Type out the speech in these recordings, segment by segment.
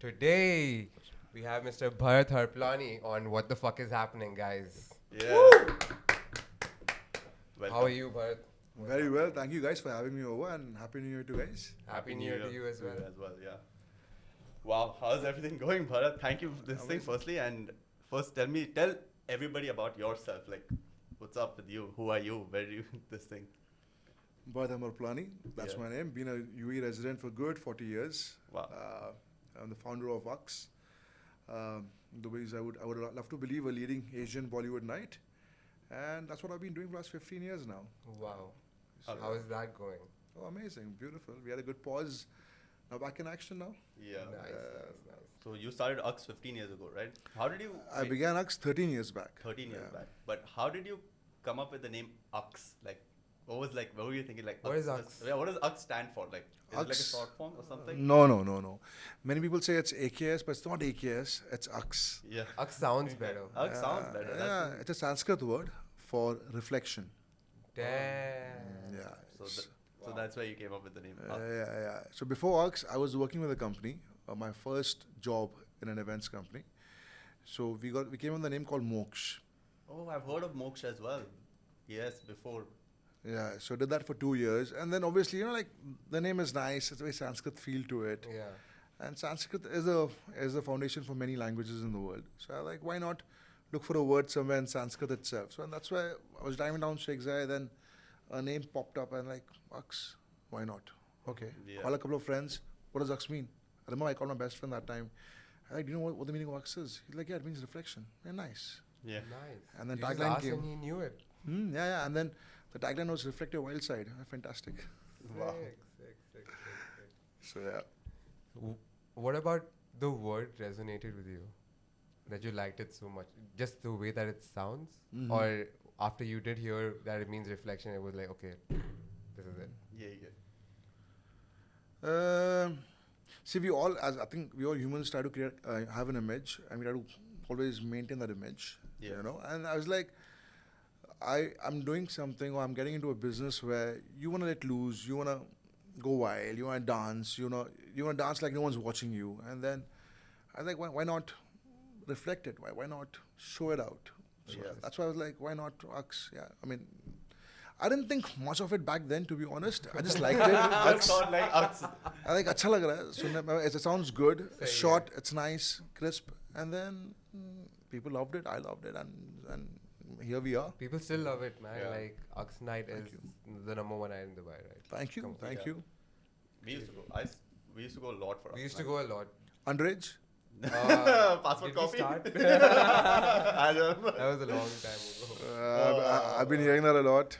Today, we have Mr. Bharat Harpalani on What the Fuck is Happening, guys. Yeah. How are you, Bharat? Very well. Thank you guys for having me over and Happy New Year to you guys. Happy New Year to you as well. Yeah. Wow, how's everything going, Bharat? Thank you for this thing firstly, and first tell everybody about yourself. Like, what's up with you? Who are you? Where do you this thing? Bharat M Harpalani, that's my name. Been a UAE resident for good 40 years. Wow. I'm the founder of Aks. The ways I would love to believe a leading Asian Bollywood night. And that's what I've been doing for the last 15 years now. Wow. So How is that going? Oh, amazing. Beautiful. We had a good pause. Now back in action now. Yeah. Nice. So you started Aks 15 years ago, right? How did you? I began Aks 13 years back. 13 years back. But how did you come up with the name Aks? Like, what were you thinking? Like, What is Aks? Yeah, what does Aks stand for? Like, is it like a Aks- short form or something? No. Many people say it's AKS, but it's not AKS. It's Aks. Yeah. Aks sounds better. Aks sounds better. Yeah, it's a Sanskrit word for reflection. Damn. Yeah. So that's why you came up with the name. Aks. Yeah. So before Aks, I was working with a company. My first job in an events company. So we came on the name called Moksh. Oh, I've heard of Moksha as well. Yes, before. Yeah. So did that for 2 years, and then obviously like the name is nice. It's a very Sanskrit feel to it, Yeah. and Sanskrit is a foundation for many languages in the world. So I like, why not look for a word somewhere in Sanskrit itself? So and that's why I was driving down Sheikh Zayed, then a name popped up, and like Aks, why not? Okay. Yeah. Call a couple of friends. What does Aks mean? I remember I called my best friend that time. I like, do you know what the meaning of Aks is? He's like, yeah, it means reflection. Yeah, nice. Yeah. Nice. And then You just tagline asked came. and he knew it. Yeah. And then the tagline was reflect your wild side. Fantastic. Wow. Sick. So yeah. What about the word resonated with you? That you liked it so much? Just the way that it sounds? Mhm. Or after you did hear that it means reflection, it was like, okay, this is it. Yeah. See, I think we all humans try to create, have an image, and we try to always maintain that image. Yeah. You know, and I was like, I'm doing something, or I'm getting into a business where you want to let loose, you want to go wild, you want to dance, you want to dance like no one's watching you, and then I was like, why not reflect it? Why not show it out? So Yes. that's why I was like, why not Aks? Yeah, I mean, I didn't think much of it back then, to be honest. I just liked it. I Aks. thought like Aks. I like अच्छा लग रहा है सुनने में. It sounds good, Same short, it's nice, crisp, and then people loved it. I loved it, and here we are. People still love it, man. Yeah. Like, Aks Night is the number one night in Dubai, right? Thank you, Come- thank Yeah. you. We used to go. We used to go a lot for. We Aks used to night. go a lot. Underage. Passport did we copy. start? I don't know. That was a long time ago. I've been hearing that a lot.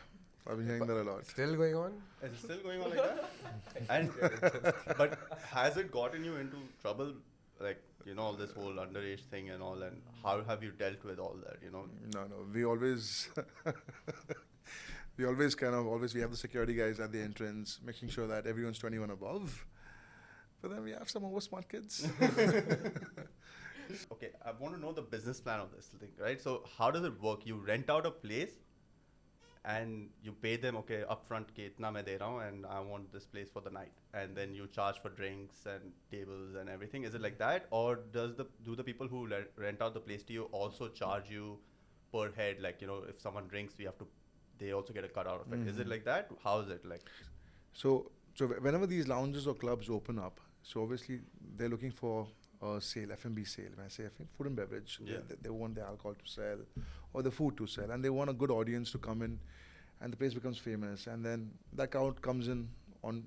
Still going on? Is it still going on like that? And but has it gotten you into trouble? Like, all this whole underage thing and all, and how have you dealt with all that? No. We always, we have the security guys at the entrance, making sure that everyone's 21 above. But then we have some over smart kids. Okay, I want to know the business plan of this thing, right? So how does it work? You rent out a place and you pay them, okay, upfront ke itna main de raha hu and I want this place for the night. And then you charge for drinks and tables and everything. Is it like that? Or do the people who rent out the place to you also charge you per head? Like, if someone drinks, they also get a cut out of it. Is it like that? How is it like? So whenever these lounges or clubs open up, so obviously they're looking for a sale, F&B sale. When I say F&B, food and beverage, Yeah. they want the alcohol to sell or the food to sell, and they want a good audience to come in, and the place becomes famous, and then that crowd comes in on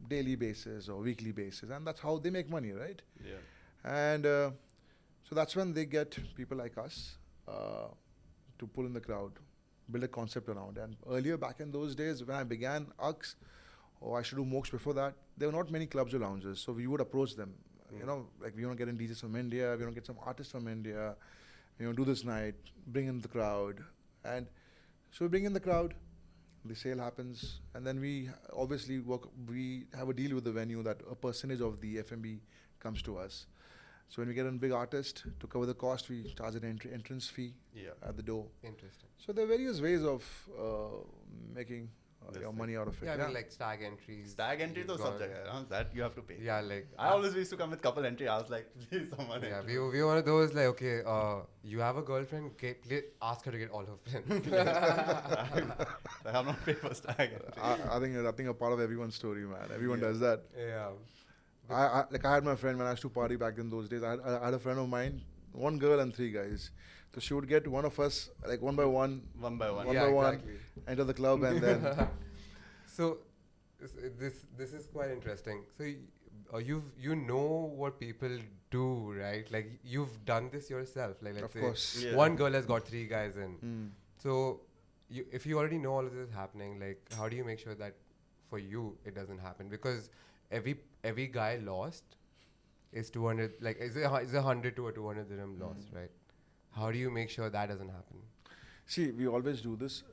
daily basis or weekly basis, and that's how they make money, right? Yeah. And so that's when they get people like us to pull in the crowd, build a concept around. And earlier, back in those days, when I began Aks, or I should do Moksha before that, there were not many clubs or lounges. So we would approach them. Like we want to get in DJs from India, we want to get some artists from India, do this night, bring in the crowd. And so we bring in the crowd, the sale happens, and then we obviously we have a deal with the venue that a percentage of the F&B comes to us. So when we get a big artist, to cover the cost, we charge an entrance fee Yeah. at the door. Interesting. So there are various ways of making your money out of it. Yeah, I mean like stag entries. Stag entry you've to gone- subject hai, that you have to pay. Yeah, like I always used to come with couple entry. I was like, please someone yeah, entry. we were one of those like, okay, you have a girlfriend, ask her to get all her friends. I have not paid for stag entry. I think a part of everyone's story, man. Everyone Yeah. does that. Yeah. I had my friend when I used to party back in those days. I had a friend of mine, one girl and 3 guys. So she would get one of us, like one by one, One by one. One Yeah, by one. exactly. enter the club, and then So this is quite interesting. So you know what people do, right? Like you've done this yourself. Like let's of say course. Yeah. one girl has got 3 guys in. Mm. So if you already know all of this is happening, like how do you make sure that for you it doesn't happen? Because every guy lost is 200. Like is a 100 to a 200 dirham loss, right? How do you make sure that doesn't happen? See, we always do this.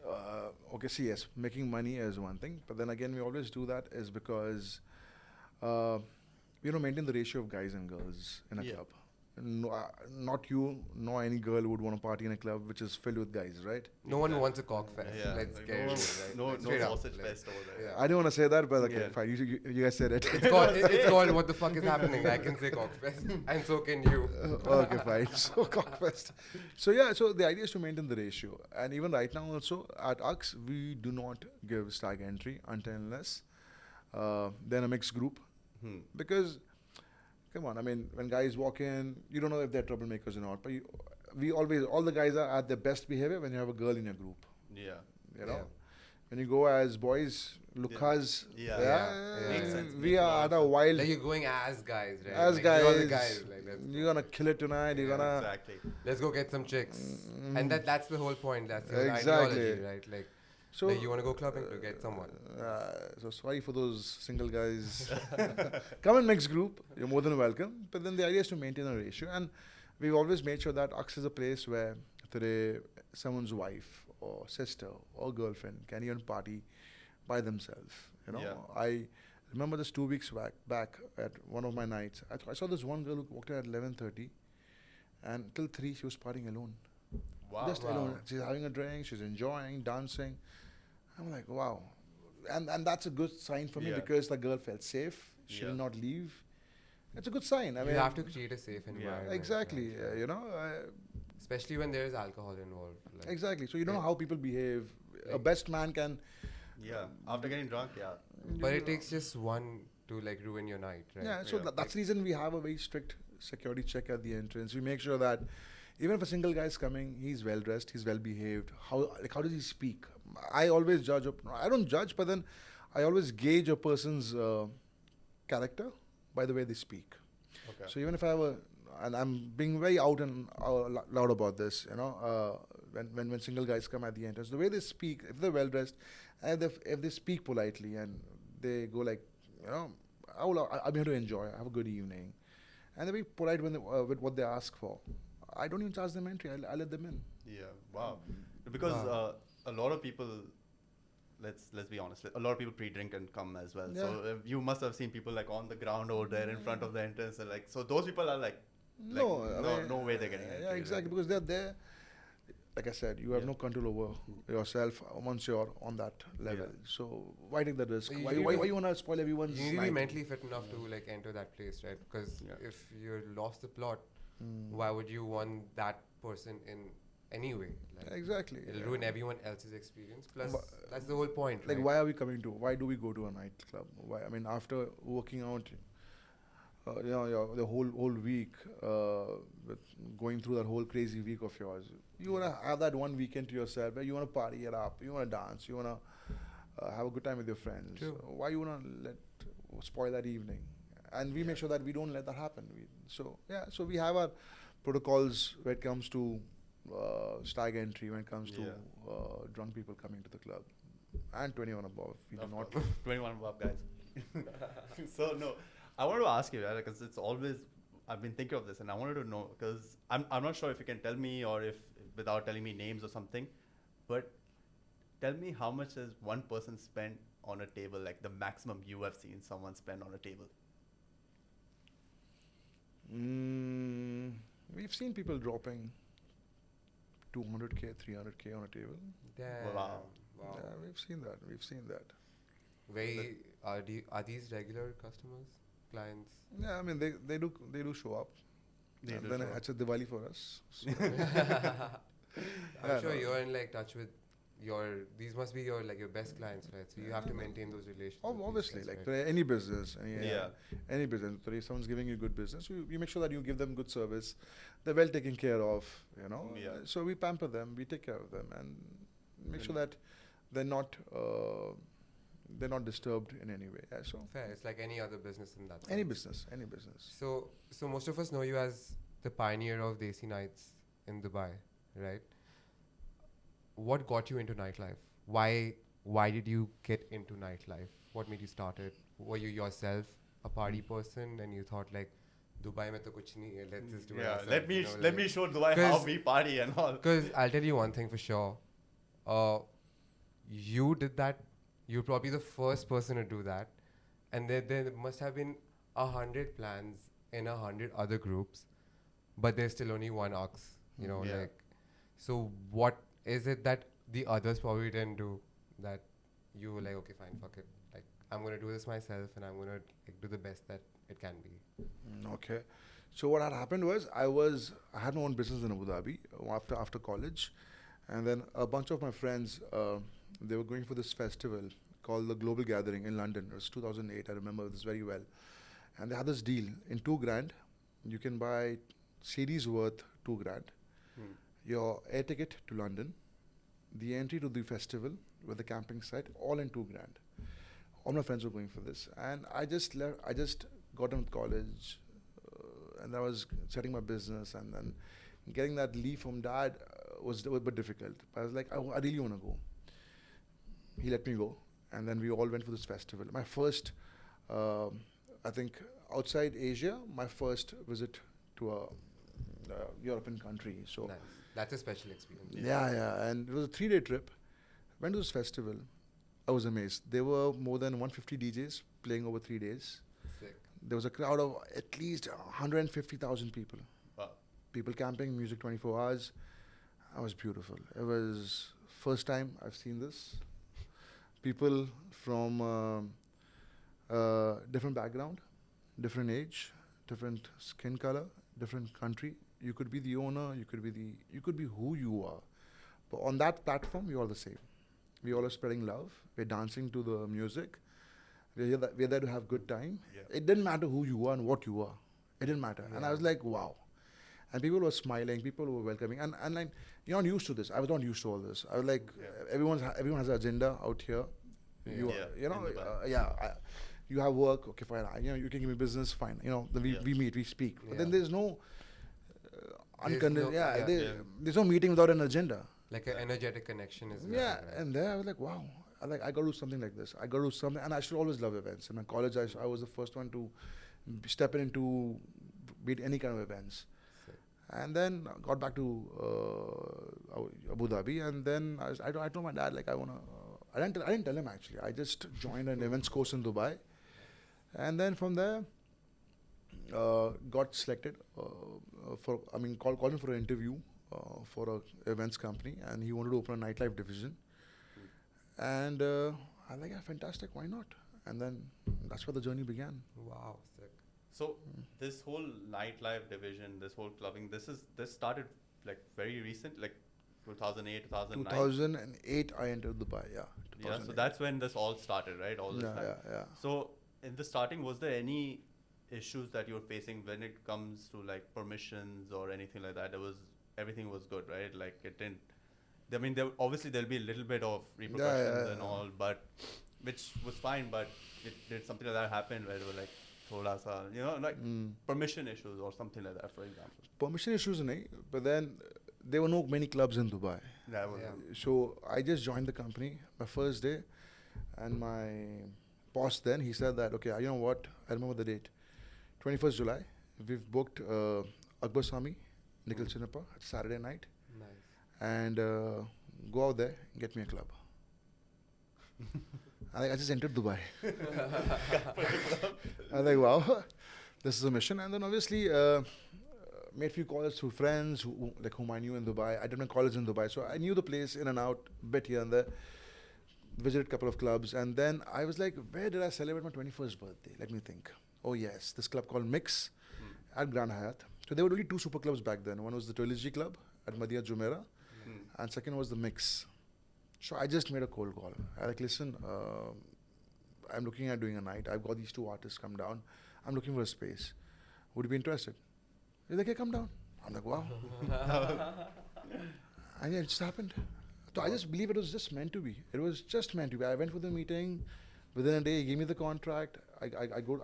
Okay, see, yes, making money is one thing, but then again, we always do that is because, maintain the ratio of guys and girls in a Yeah. club. No, not you, nor any girl would want to party in a club which is filled with guys, right? No one wants a cock fest. Yeah. Let's Like, get it, no, right? no, Like, no straight up, sausage like, fest over there. yeah. I didn't want to say that, but okay, Yeah. fine. You guys said it. It's called what the fuck is happening? I can say cockfest, and so can you. Okay, fine. So cockfest. So yeah, so the idea is to maintain the ratio, and even right now also at Aks we do not give stag entry until unless then a mixed group, because come on, I mean when guys walk in, you don't know if they're troublemakers or not, but all the guys are at their best behavior when you have a girl in your group, Yeah. you know. Yeah. When you go as boys, Lukas, Yeah. Makes sense. we Makes a are lot at of a sense. wild. Like you're going as guys, right? As like You're the guys, guys. Like, you're gonna kill it tonight. You're Yeah, gonna Exactly. let's go get some chicks, and that's the whole point. That's the whole Exactly. ideology, right? Like, so like you want to go clubbing to get someone. So sorry for those single guys. Come in mixed group. You're more than welcome. But then the idea is to maintain a ratio, and we've always made sure that Aks is a place where today someone's wife or sister or girlfriend can even party by themselves. You know, Yeah. I remember this 2 weeks back at one of my nights. I saw this one girl who walked in at 11:30, and till 3 she was partying alone. Wow. Just alone. She's having a drink. She's enjoying, dancing. I'm like, wow. And that's a good sign for me Yeah. because the girl felt safe. She Yeah. will not leave. It's a good sign. I You mean, have to create a safe environment. exactly. right? You know, Especially when there is alcohol involved. Like, exactly. So you don't know Yeah. how people behave. A Like- best man can. Yeah. After getting drunk, yeah. But it takes just one to like ruin your night, right? Yeah. So Yeah. that's the reason we have a very strict security check at the entrance. We make sure that even if a single guy is coming, he's well dressed, he's well behaved. How does he speak? I always judge. I don't judge, but then I always gauge a person's character by the way they speak. Okay. So even if I have and I'm being very out and loud about this, you know, when single guys come at the entrance, the way they speak, if they're well dressed, and if they speak politely and they go like, you know, I'm here to enjoy, have a good evening, and they be polite when with what they ask for. I don't even charge them entry. I let them in. Yeah. Wow. Because Wow. a lot of people, let's be honest, a lot of people pre-drink and come as well. So you must have seen people like on the ground over there in front of the entrance, and like, so those people are like No, I mean, no way they're getting entry. Yeah, exactly, because they're there. Like I said, you have Yeah. no control over yourself once you're on that level. Yeah. So why take that risk? So you Why need to- you want to spoil everyone's You need to be night? mentally fit enough to like enter that place, right? Because Yeah. if you lost the plot, Mm. why would you want that person in anyway? Like, Exactly. it'll yeah. ruin everyone else's experience. Plus, But- that's the whole point. Like, right? why are we coming to? Why do we go to a nightclub? Why? I mean, after working out, the whole week, with going through that whole crazy week of yours, you wanna have that one weekend to yourself where you wanna party it up, you wanna dance, you wanna have a good time with your friends. True. Why you wanna spoil that evening? And we make sure that we don't let that happen. So we have our protocols when it comes to stag entry, when it comes to drunk people coming to the club, and 21 above. We do Of not. course. 21 above, guys. So no, I wanted to ask you, because it's always I've been thinking of this, and I wanted to know, because I'm not sure if you can tell me, or if without telling me names or something, but tell me how much has one person spent on a table, like the maximum you have seen someone spend on a table. We've seen people dropping 200K, 300K on a table. Damn. Wow. Wow. Yeah, we've seen that. We've seen that. Are these regular customers, clients? Yeah, I mean they do show up. They And do then show up. it's a Diwali for us. So, I'm Yeah, sure no. you're in like touch with these must be your best clients, right? So you have to maintain those relations. with these Obviously, guys, like right? today, any business, Yeah. any business. Today, someone's giving you good business, you make sure that you give them good service. They're well taken care of, you know. Yeah. So we pamper them, we take care of them, and make sure Mm. that they're not disturbed in any way. Yeah, so Fair. It's like any other business in that sense. any business. So most of us know you as the pioneer of Desi Nights in Dubai, right? What got you into nightlife? Why did you get into nightlife? What made you start it? Were you yourself a party person and you thought like Dubai mein to kuch nahi hai, let's just do it Yeah, ourselves, let me you know, let me show Dubai how 'Cause- we party and all. Because I'll tell you one thing for sure. You did that. You're probably the first person to do that. And there must have been 100 plans in 100 other groups. But there's still only one Aks. You know, Yeah. like... So what is it that the others probably didn't do that you were like, okay, fine, fuck it. Like, I'm going to do this myself and I'm going to do the best that it can be. Okay. So what had happened was I had my own business in Abu Dhabi after college, and then a bunch of my friends they were going for this festival called the Global Gathering in London. It was 2008. I remember this very well, and they had this deal in $2,000. You can buy CDs worth $2,000. Your air ticket to London, the entry to the festival with the camping site, all in $2,000. All my friends were going for this, and I just got done with college, and I was setting my business, and then getting that leave from dad was a bit difficult. But I was like, I really want to go. He let me go, and then we all went for this festival. My first, I think, outside Asia, my first visit to a European country. So Nice. That's a special experience. yeah, and it was a 3-day trip. Went to this festival. I was amazed. There were more than 150 DJs playing over 3 days. Sick. There was a crowd of at least 150,000 people. Wow. People camping, music 24 hours. That was beautiful. It was first time I've seen this. People from different background, different age, different skin color, different country. You could be the owner. You could be who you are. But on that platform, you're all the same. We all are spreading love. We're dancing to the music. We're there to have good time. Yeah. It didn't matter who you are and what you are. It didn't matter. And I was like, wow. And people were smiling. People were welcoming. And like, you're not used to this. I was not used to all this. I was like, everyone has an agenda out here. You in Dubai. You have work. Okay, fine. You can give me business. Fine. Then we meet. We speak. But then there's no there's no meeting without an agenda. Like an energetic connection is missing, Yeah, right? and there I was like, wow, I got to do something like this. I got to do something, and I should always love events. In my college, I was the first one to step into beat any kind of events. Sick. And then got back to Abu Dhabi, and then I told my dad like I wanna. I didn't tell him actually. I just joined an events course in Dubai, and then from there got selected called him for an interview. For a events company, and he wanted to open a nightlife division. And I like, yeah, fantastic, why not? And then that's where the journey began. Wow, sick. So this whole nightlife division, this whole clubbing, this started like very recent, like 2008, 2009. 2008, I entered Dubai. Yeah. Yeah, so that's when this all started, right? All this time. Yeah. So in the starting, was there any issues that you were facing when it comes to like permissions or anything like that? Everything was good, right? Like it didn't. I mean, there'll be a little bit of repercussions and all, but which was fine. But did something like that happen where they were like, thoda sa, like permission issues or something like that, for example? Permission issues, nahi, but then there were no many clubs in Dubai. So I just joined the company my first day, and my boss then he said that, okay, you know what? I remember the date, 21st July. We've booked Akbar Swami, Nikhil Chinnappa, Saturday night. Nice. And go out there and get me a club. I just entered Dubai. I was like, wow, this is a mission. And then obviously made a few calls through friends whom I knew in Dubai. I did my college in Dubai, so I knew the place in and out, bit here and there. visited a couple of clubs, and then I was like, where did I celebrate my 21st birthday? Let me think. Oh yes, this club called Mix at Grand Hyatt. So there were only two super clubs back then. One was the Trilogy Club at Madhya Jumeirah, and second was the Mix. So I just made a cold call. I like, listen, I'm looking at doing a night. I've got these two artists come down. I'm looking for a space. Would you be interested? He's like, hey, come down. I'm like, wow. And yeah, it just happened. So I just believe it was just meant to be. It was just meant to be. I went for the meeting. Within a day, he gave me the contract. I go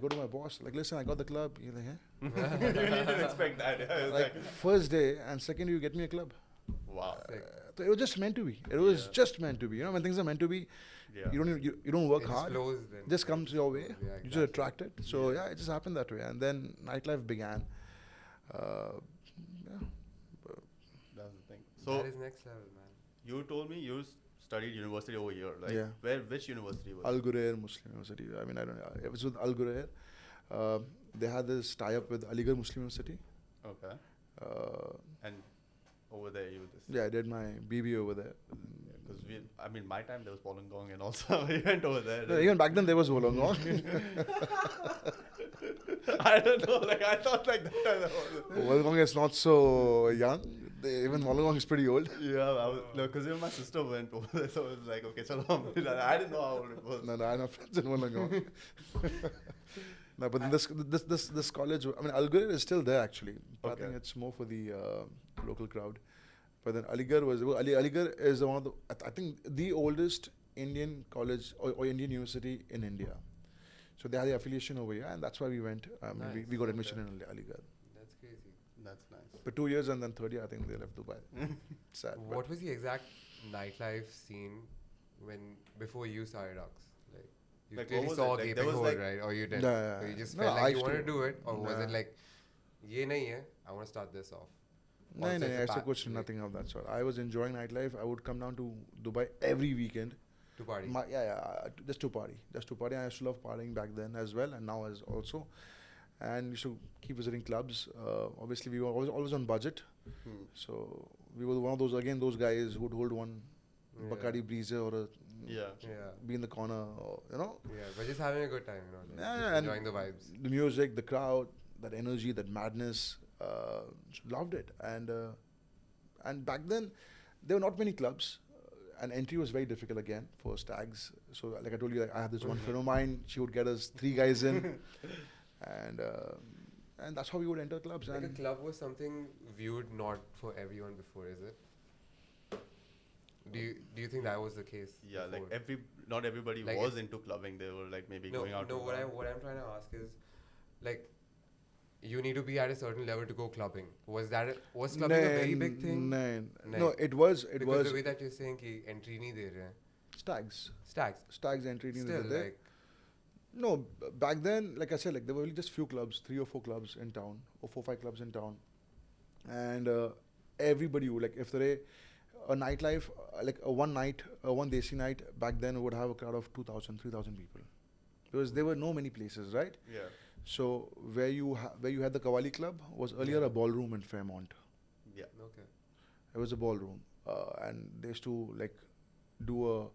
to my boss. Like, listen, I got the club. He's like, You didn't expect that. like, first day and second, you get me a club. Wow. So it was just meant to be. It was just meant to be. You know, when things are meant to be, you don't work hard. Flows then. Just comes your way. Yeah, You just attract it. So yeah, it just happened that way. And then nightlife began. That was the thing. That So is next level, man. you told me you studied university over here, right? Yeah. Which university was Al it? Ghurair Muslim University. I mean, I don't know. It was with Al Ghurair. They had this tie-up with Aligarh Muslim University. Okay. And over there you just... Yeah, I did my BBA over there. Because I mean, my time there was Wollongong and also we went over there. No, even back then there was Wollongong. I don't know, like I thought like that time there was... Wollongong is not so young. Even Wollongong is pretty old. Yeah, because even my sister went over there, so it was like, okay, chalo, I didn't know how old it was. No, I have friends in Wollongong. No, but this college, I mean, Al Ghurair is still there actually. But I think it's more for the local crowd. But then Aligarh Aligarh is one of the, I think, the oldest Indian college or Indian university in India. So they had the affiliation over here, and that's why we went. Nice. We got admission in Aligarh. That's crazy. That's nice. For 2 years, and then third year, I think they left Dubai. Sad. What was the exact nightlife scene before you started Aks? Like, you Like, clearly what was saw it? Like, gaping there was hole, like- right? Or you didn't? Yeah. Or you just No, felt I like you used wanted to to- do it? Or was it Nah. like, ye nahi hai, I want to start this off? No, Also, no, it's a I used to pack, coach like, nothing of that sort. I was enjoying nightlife. I would come down to Dubai every weekend. To party. Just to party. I used to love partying back then as well, and now as also. And used to keep visiting clubs. Obviously, we were always on budget. So we were one of those guys who would hold one Yeah. Bacardi Breezer or a Yeah. Yeah. be in the corner, or, you know. Yeah, but just having a good time, you know. Like, Yeah, just and enjoying the vibes. The music, the crowd, that energy, that madness. Loved it. And back then, there were not many clubs. And entry was very difficult again for stags. So, like I told you, I had this one friend of mine. She would get us 3 guys in, and that's how we would enter clubs. Like a And club was something viewed not for everyone before, is it? Do you think that was the case? Yeah, before? like not everybody Like was into clubbing. They were like maybe going out. No, to what bar. I'm trying to ask is, like, you need to be at a certain level to go clubbing. Was clubbing a very big thing? No, it was. Because the way that you're saying कि entry नहीं दे रहे हैं. Stags. Stags. Entry. Still, like, No, back then, like I said, like there were only just few clubs, 3 or 4 clubs in town, or 4 or 5 clubs in town, and everybody would, like, if there a nightlife, like a one Desi night back then would have a crowd of 2,000, 3,000 people, because there were no many places, right? Yeah. So where you had the Kawali Club was earlier a ballroom in Fairmont. Yeah. okay. It was a ballroom, and they used to like do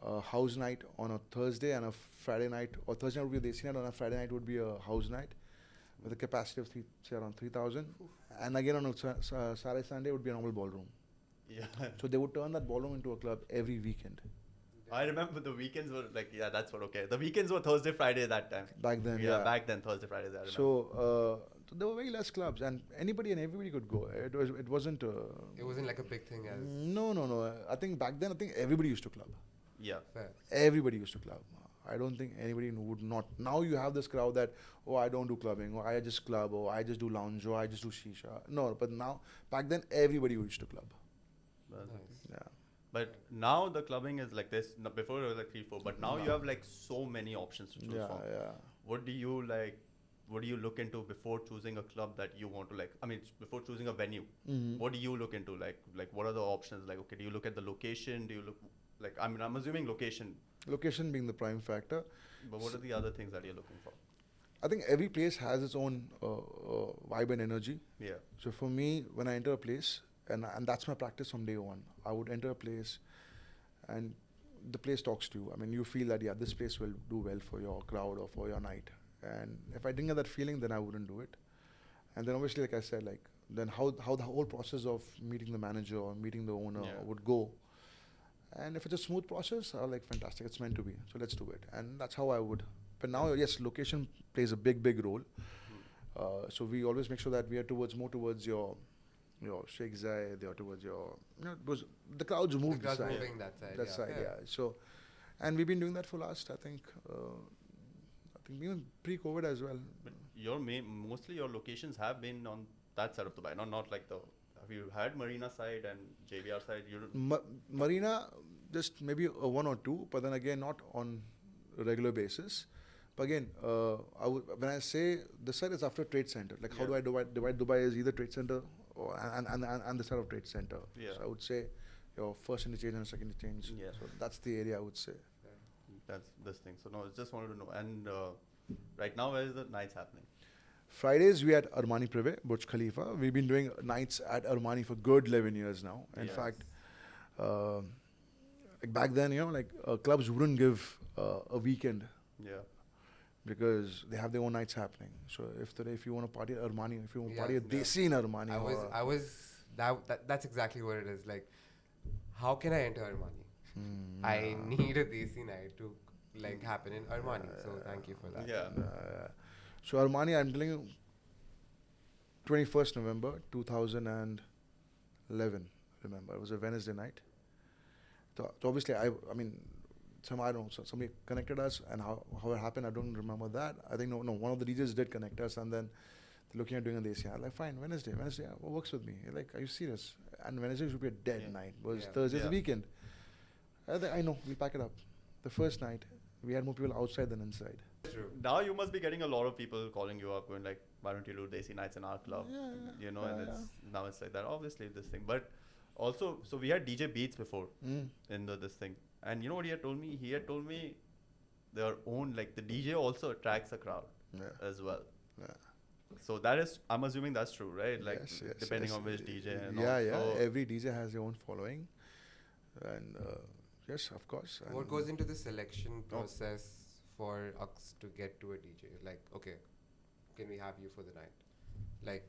a house night on a Thursday and a Friday night, or Thursday night would be a Desi night, on a Friday night would be a house night with a capacity of say around 3,000, and again on a Saturday Sunday would be a normal ballroom. Yeah. So they would turn that ballroom into a club every weekend. I remember the weekends were like, yeah, that's what, okay. The weekends were Thursday, Friday that time. Back then, Yeah, back then, Thursday, Fridays, I remember. So there were very less clubs, and anybody and everybody could go. It wasn't. It wasn't like a big thing as No. I think back then, everybody used to club. Yeah. fair. Everybody used to club. I don't think anybody would not. Now you have this crowd that, oh, I don't do clubbing, or I just club, or I just do lounge, or I just do shisha. No, but now, back then, everybody used to club. Nice. Yeah. But now the clubbing is like this. Before it was like 3, 4, but now you have like so many options to choose from. Yeah. What do you like? What do you look into before choosing a club that you want to like? I mean, before choosing a venue, what do you look into? Like what are the options? Like, okay, do you look at the location? Do you look like? I mean, I'm assuming location. Location being the prime factor. But what are the other things that you're looking for? I think every place has its own vibe and energy. Yeah. So for me, when I enter a place, and that's my practice from day one, I would enter a place and the place talks to you. I mean, you feel that, yeah, this place will do well for your crowd or for your night. And if I didn't get that feeling, then I wouldn't do it. And then obviously, like I said, like, then how the whole process of meeting the manager or meeting the owner would go. And if it's a smooth process, I'm like, fantastic, it's meant to be. So let's do it. And that's how I would. But now, yes, location plays a big role. So we always make sure that we are more towards your Sheikh Zayed, or towards your, because the crowds move The crowd's this side. moving that side. That side, yeah. So, and we've been doing that for last, I think even pre-COVID as well. But mostly your locations have been on that side of Dubai, not like the. Have you had Marina side and JBR side? You don't. Marina, just maybe one or two, but then again, not on a regular basis. But again, when I say this side is after Trade Center, like how do I divide Dubai as either Trade Center or and the side of Trade Center. Yeah. So I would say your first interchange and second interchange. Yeah. So that's the area I would say. That's this thing. So no, I just wanted to know. And right now, where is the nights happening? Fridays we at Armani Privé, Burj Khalifa. We've been doing nights at Armani for good 11 years now. In fact, like back then, clubs wouldn't give a weekend. Yeah. Because they have their own nights happening. So if you want to party at Armani, if you want to party at Desi in Armani, that's exactly what it is. Like, how can I enter Armani? I need a Desi night to happen in Armani. So thank you for that. Yeah. So Armani, I'm telling you, 21st November 2011. Remember, it was a Wednesday night. So obviously, I mean. Somebody connected us, and how it happened, I don't remember that. I think no, one of the DJs did connect us, and then looking at doing a Desi. I'm like, fine, Wednesday, works with me. You're like, are you serious? And Wednesday should be a dead night, because Thursday's the weekend. I know, we'll pack it up. The first night, we had more people outside than inside. True. Now you must be getting a lot of people calling you up, going like, why don't you do Desi nights in our club? Now it's like that, obviously, this thing. But also, so we had DJ Beats before in this thing. And you know what he had told me? He had told me their own, like the DJ also attracts a crowd as well. Yeah. So that is, I'm assuming that's true, right? Like depending on which DJ. And all. So Every DJ has their own following. And yes, of course. What goes into the selection process for Aks to get to a DJ? Like, okay, can we have you for the night? Like,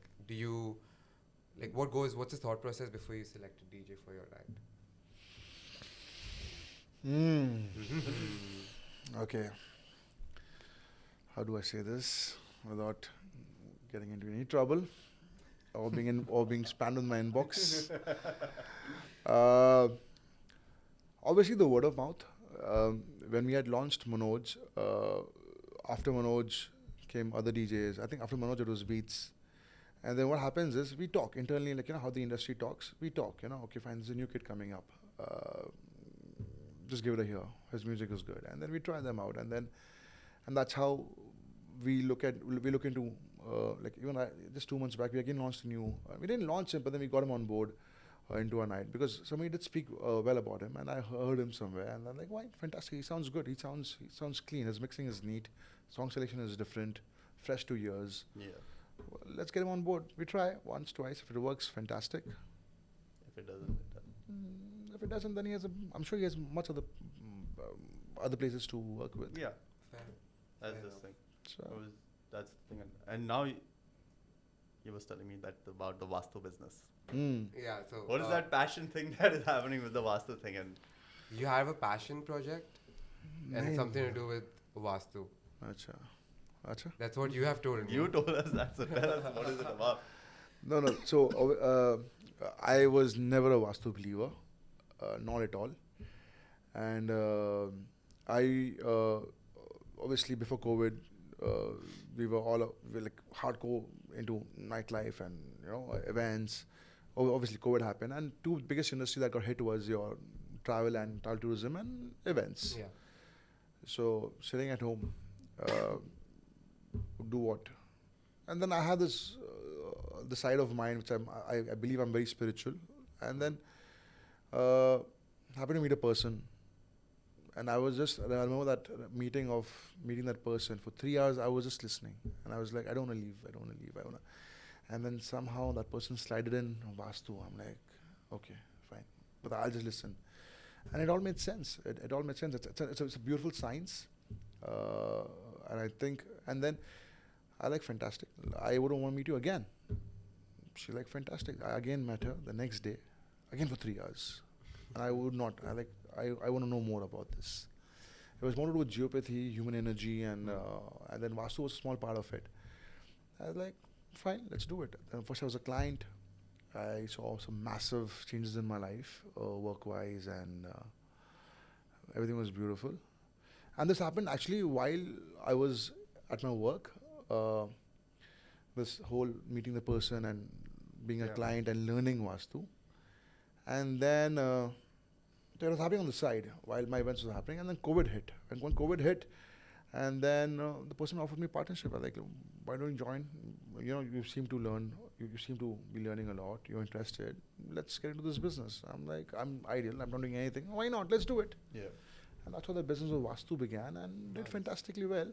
what's the thought process before you select a DJ for your night? Okay. How do I say this without getting into any trouble or being spammed in my inbox? Obviously, the word of mouth. When we had launched Manoj, after Manoj came other DJs. I think after Manoj it was Beats. And then what happens is we talk internally, like how the industry talks. We talk, okay, fine, there's a new kid coming up. Just give it a hear. His music is good, and then we try them out, and that's how we look into just 2 months back we again launched a new. We didn't launch him, but then we got him on board into a night because somebody did speak well about him, and I heard him somewhere, and I'm like, why, fantastic! He sounds good. He sounds clean. His mixing is neat. Song selection is different, fresh to ears. Yeah. Well, let's get him on board. We try once, twice. If it works, fantastic. If it doesn't, if it doesn't, then I'm sure he has much other places to work with. Yeah. Fair. That's this thing. So That's the thing. And now you was telling me that about the Vastu business. Yeah. So What is that passion thing that is happening with the Vastu thing? And you have a passion project, and it's something to do with Vastu. Acha. That's what you have told me. you told us that, so tell us what is it about? No. So I was never a Vastu believer, not at all. And I obviously before COVID, we were like hardcore into nightlife and events. Obviously COVID happened, and two biggest industry that got hit was your travel tourism and events. Yeah. So sitting at home, do what? And then I have this the side of mind which I believe I'm very spiritual, and then happened to meet a person, and I remember that meeting that person for 3 hours. I was just listening, and I was like, I don't want to leave. And then somehow that person slided in Vastu. I'm like, okay, fine, but I'll just listen. And it all made sense. It all made sense. It's a beautiful science. And I think, and then I like fantastic. I wouldn't want to meet you again. She like fantastic. I again met her the next day, again for 3 hours. And I would not, I want to know more about this. It was more to do with geopathy, human energy, and then Vastu was a small part of it. I was like, fine, let's do it. Then first I was a client. I saw some massive changes in my life, work-wise, and everything was beautiful. And this happened actually while I was at my work. This whole meeting the person and being a client and learning Vastu. And then it was happening on the side while my events was happening. And then COVID hit. And when COVID hit, and then the person offered me partnership. I was like, why don't you join? You know, you seem to learn. You seem to be learning a lot. You're interested. Let's get into this business. I'm like, I'm ideal. I'm not doing anything. Why not? Let's do it. Yeah. And that's how the business of Vastu began and did fantastically well.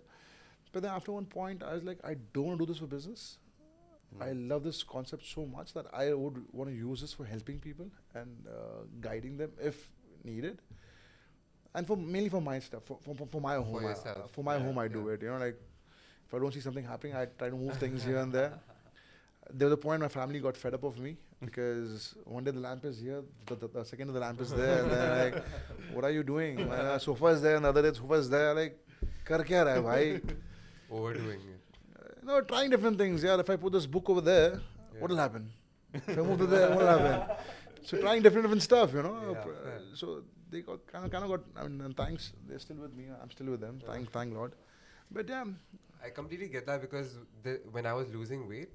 But then after one point, I was like, I don't want to do this for business. I love this concept so much that I would want to use this for helping people and guiding them if needed. And mainly for my stuff, for my home. For my home, I do it. You know, like if I don't see something happening, I try to move things here and there. There was a point my family got fed up of me because one day the lamp is here, the second day the lamp is there, and they're like, what are you doing? Sofa is there, and the other day sofa is there. Like, kar kya raha hai, bhai? Overdoing it. No, trying different things. Yeah, if I put this book over there, what will happen? If I move to there, what will happen? So trying different stuff, you know. So they got kind of got. I mean, and thanks. They're still with me. I'm still with them. Thank Lord. But yeah, I completely get that because when I was losing weight,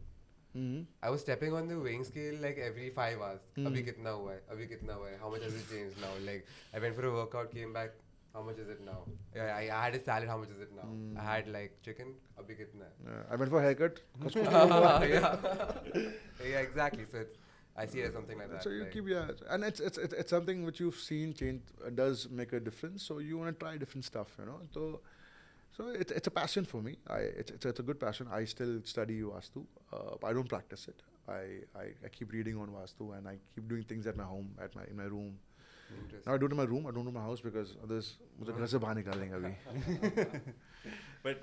I was stepping on the weighing scale like every 5 hours. Abhi kitna hua hai? Abhi kitna hua hai? How much has it changed now? Like I went for a workout, came back. How much is it now? Yeah, I had a salad. How much is it now? I had like chicken. Abhi kitna hai? I went for a haircut. Yeah, exactly. So I see it as something like that. So you keep and it's something which you've seen change does make a difference. So you want to try different stuff, you know. So it's a passion for me. It's a good passion. I still study Vastu. I don't practice it. I keep reading on Vastu and I keep doing things at my home, in my room. Now I do it in my room. I don't do it in my house because others मुझे घर से बाहर निकाल देंगे अभी. But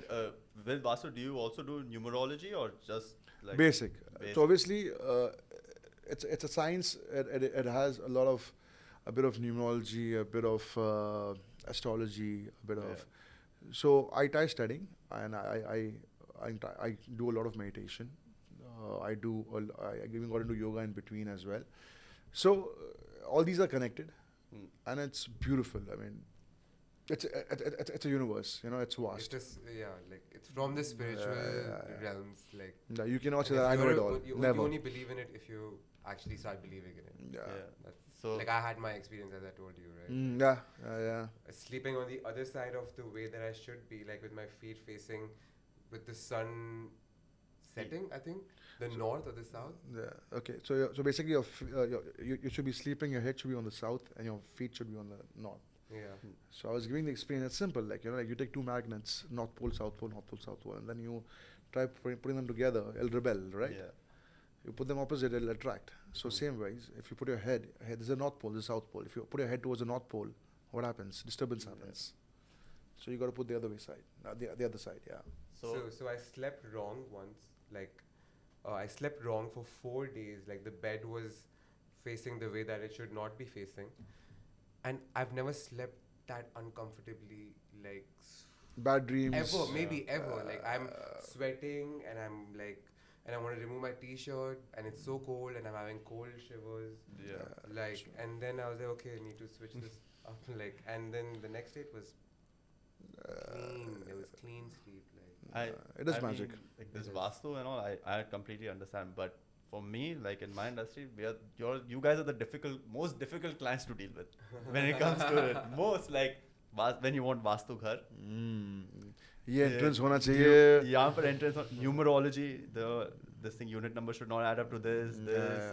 with Vastu, do you also do numerology or just like basic? So obviously, it's a science. It has a bit of numerology, a bit of astrology, a bit of. So I try studying and I do a lot of meditation. I even got into yoga in between as well. So all these are connected, and it's beautiful. I mean, it's a universe. You know, it's vast. It's just like it's from the spiritual realms. Like you cannot say that I know it all. Never. You only believe in it if you actually start believing in it. That's so like I had my experience as I told you, right? Yeah. Sleeping on the other side of the way that I should be, like with my feet facing, with the sun setting. I think the north or the south. Yeah. Okay. So basically, you should be sleeping. Your head should be on the south, and your feet should be on the north. Yeah. So I was giving the experience. It's simple. Like like you take two magnets, North Pole, South Pole, North Pole, South Pole, and then you try putting them together. It'll rebel, right? Yeah. You put them opposite, it'll attract. So same ways, if you put your head, there's a North Pole, there's a South Pole. If you put your head towards the North Pole, what happens? Disturbance happens. So you got to put the other way side, the other side, yeah. So I slept wrong once. Like I slept wrong for 4 days. Like the bed was facing the way that it should not be facing, and I've never slept that uncomfortably. Like bad dreams. Ever, maybe ever. Like I'm sweating and I'm like. And I want to remove my t-shirt and it's so cold and I'm having cold shivers. Yeah. Like, and then I was like, okay, I need to switch this up. Like, and then the next day it was clean. It was clean sleep. Like, it is magic. Mean, like this Vastu and all, I completely understand. But for me, like in my industry, you guys are the most difficult clients to deal with when it comes to it. Most like when you want Vastu ghar. ये entrance होना चाहिए. यहाँ पर entrance numerology, this thing unit number should not add up to this.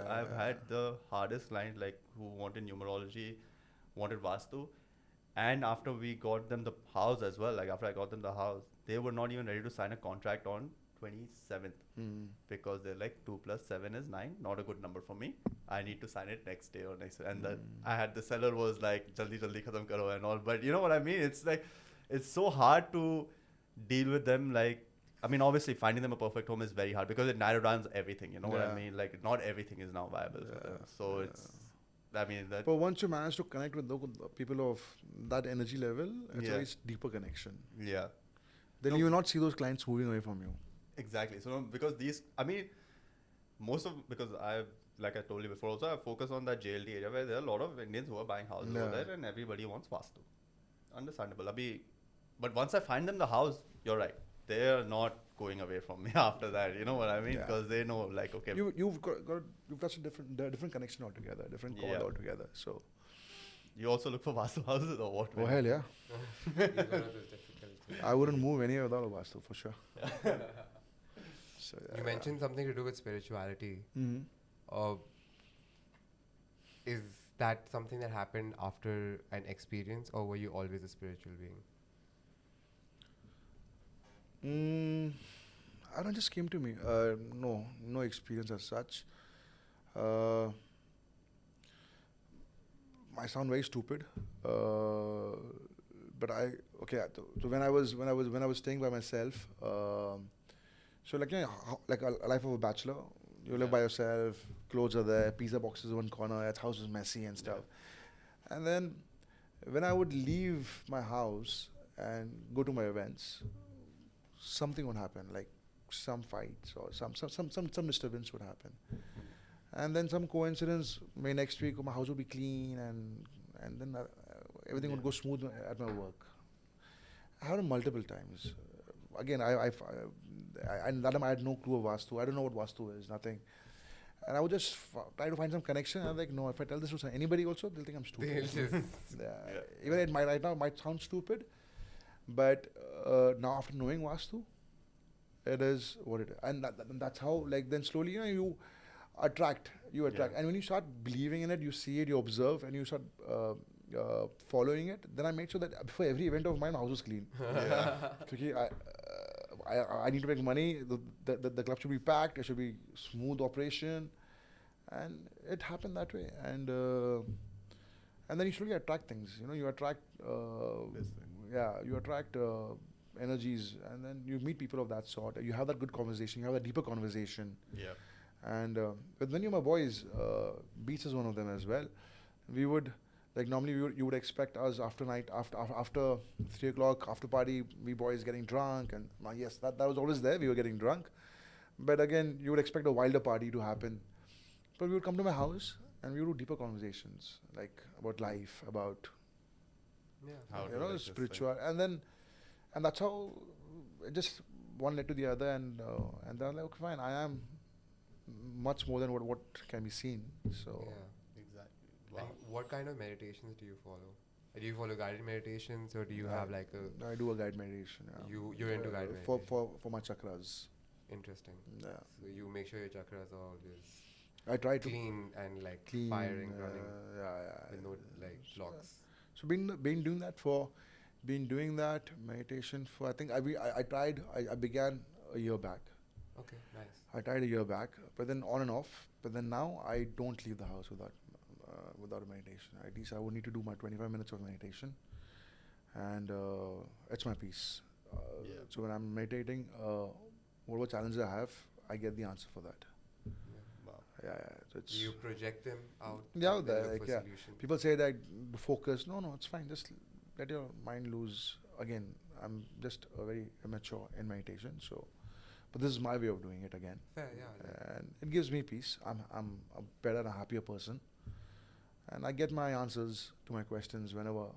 I've had the hardest client like who wanted numerology, wanted Vastu, and after we got them the house as well. Like after I got them the house, they were not even ready to sign a contract on 27th because they're like 2 plus 7 is 9. Not a good number for me. I need to sign it next day or next. And then I had the seller was like, "Jaldi jaldi khatam karo" and all. But you know what I mean? It's like it's so hard to deal with them. Like, I mean, obviously finding them a perfect home is very hard because it narrows down everything. You know what I mean? Like, not everything is now viable for them. So it's. I mean that. But once you manage to connect with the people of that energy level, it's a very deeper connection. Yeah. Then you will not see those clients moving away from you. Exactly. So because these, I mean, because like I told you before also, I focus on that JLT area where there are a lot of Indians who are buying houses over there and everybody wants Vastu. Understandable. But once I find them the house, you're right. They're not going away from me after that. You know what I mean? Because they know, like, okay. You've got a different connection altogether, different call altogether. So. You also look for Vastu houses or what? Oh, hell yeah. I wouldn't move anywhere without a Vastu, for sure. So, you mentioned something to do with spirituality. Is that something that happened after an experience, or were you always a spiritual being? I don't just came to me. No experience as such. I sound very stupid, but so when I was staying by myself, so like like a life of a bachelor, you live by yourself, clothes are there, pizza boxes in one corner, that house is messy and stuff. And then when I would leave my house and go to my events, something would happen, like some fights or some disturbance would happen. And then some coincidence, next week my house would be clean and then everything would go smooth at my work. I had it multiple times. Again, that time I had no clue of Vastu. I don't know what Vastu is, nothing. And I would just try to find some connection. I'm like, no, if I tell this to anybody also, they'll think I'm stupid. Even right now, it might sound stupid. But now after knowing Vastu, it is what it is. And that's how, like, then slowly, you attract. And when you start believing in it, you see it, you observe, and you start following it. Then I made sure that before every event of mine, my house was clean. Because I need to make money. The club should be packed. It should be smooth operation, and it happened that way. And then you slowly attract things. You attract. You attract energies, and then you meet people of that sort. You have that good conversation. You have a deeper conversation. Yeah. And with many of my boys, Beats is one of them as well. We would, like, normally you would expect us after 3 o'clock, after party, we boys getting drunk. And yes, that was always there. We were getting drunk. But again, you would expect a wilder party to happen. But we would come to my house and we would do deeper conversations, like about life, about spiritual. And that's how it just one led to the other. And then I'm like, okay, fine, I am much more than what can be seen. So exactly. Wow. And what kind of meditations do you follow? Do you follow guided meditations, or do you have like a? I do a guided meditation. Yeah. You're into guided meditation for my chakras. Interesting. Yeah. So you make sure your chakras are always. I try to clean and like clean, firing, running. With no like blocks. So been doing that meditation for, I think I began a year back. Okay, nice. I tried a year back, but then on and off. But then now I don't leave the house without a meditation. At least I would need to do my 25 minutes of meditation, and it's my peace. So when I'm meditating, whatever challenges I have, I get the answer for that. So it's you project them out. Solution. People say that focus. No, it's fine. Just let your mind loose. Again, I'm just a very immature in meditation, so. But this is my way of doing it again. Fair, yeah. And it gives me peace. I'm a better and a happier person. And I get my answers to my questions whenever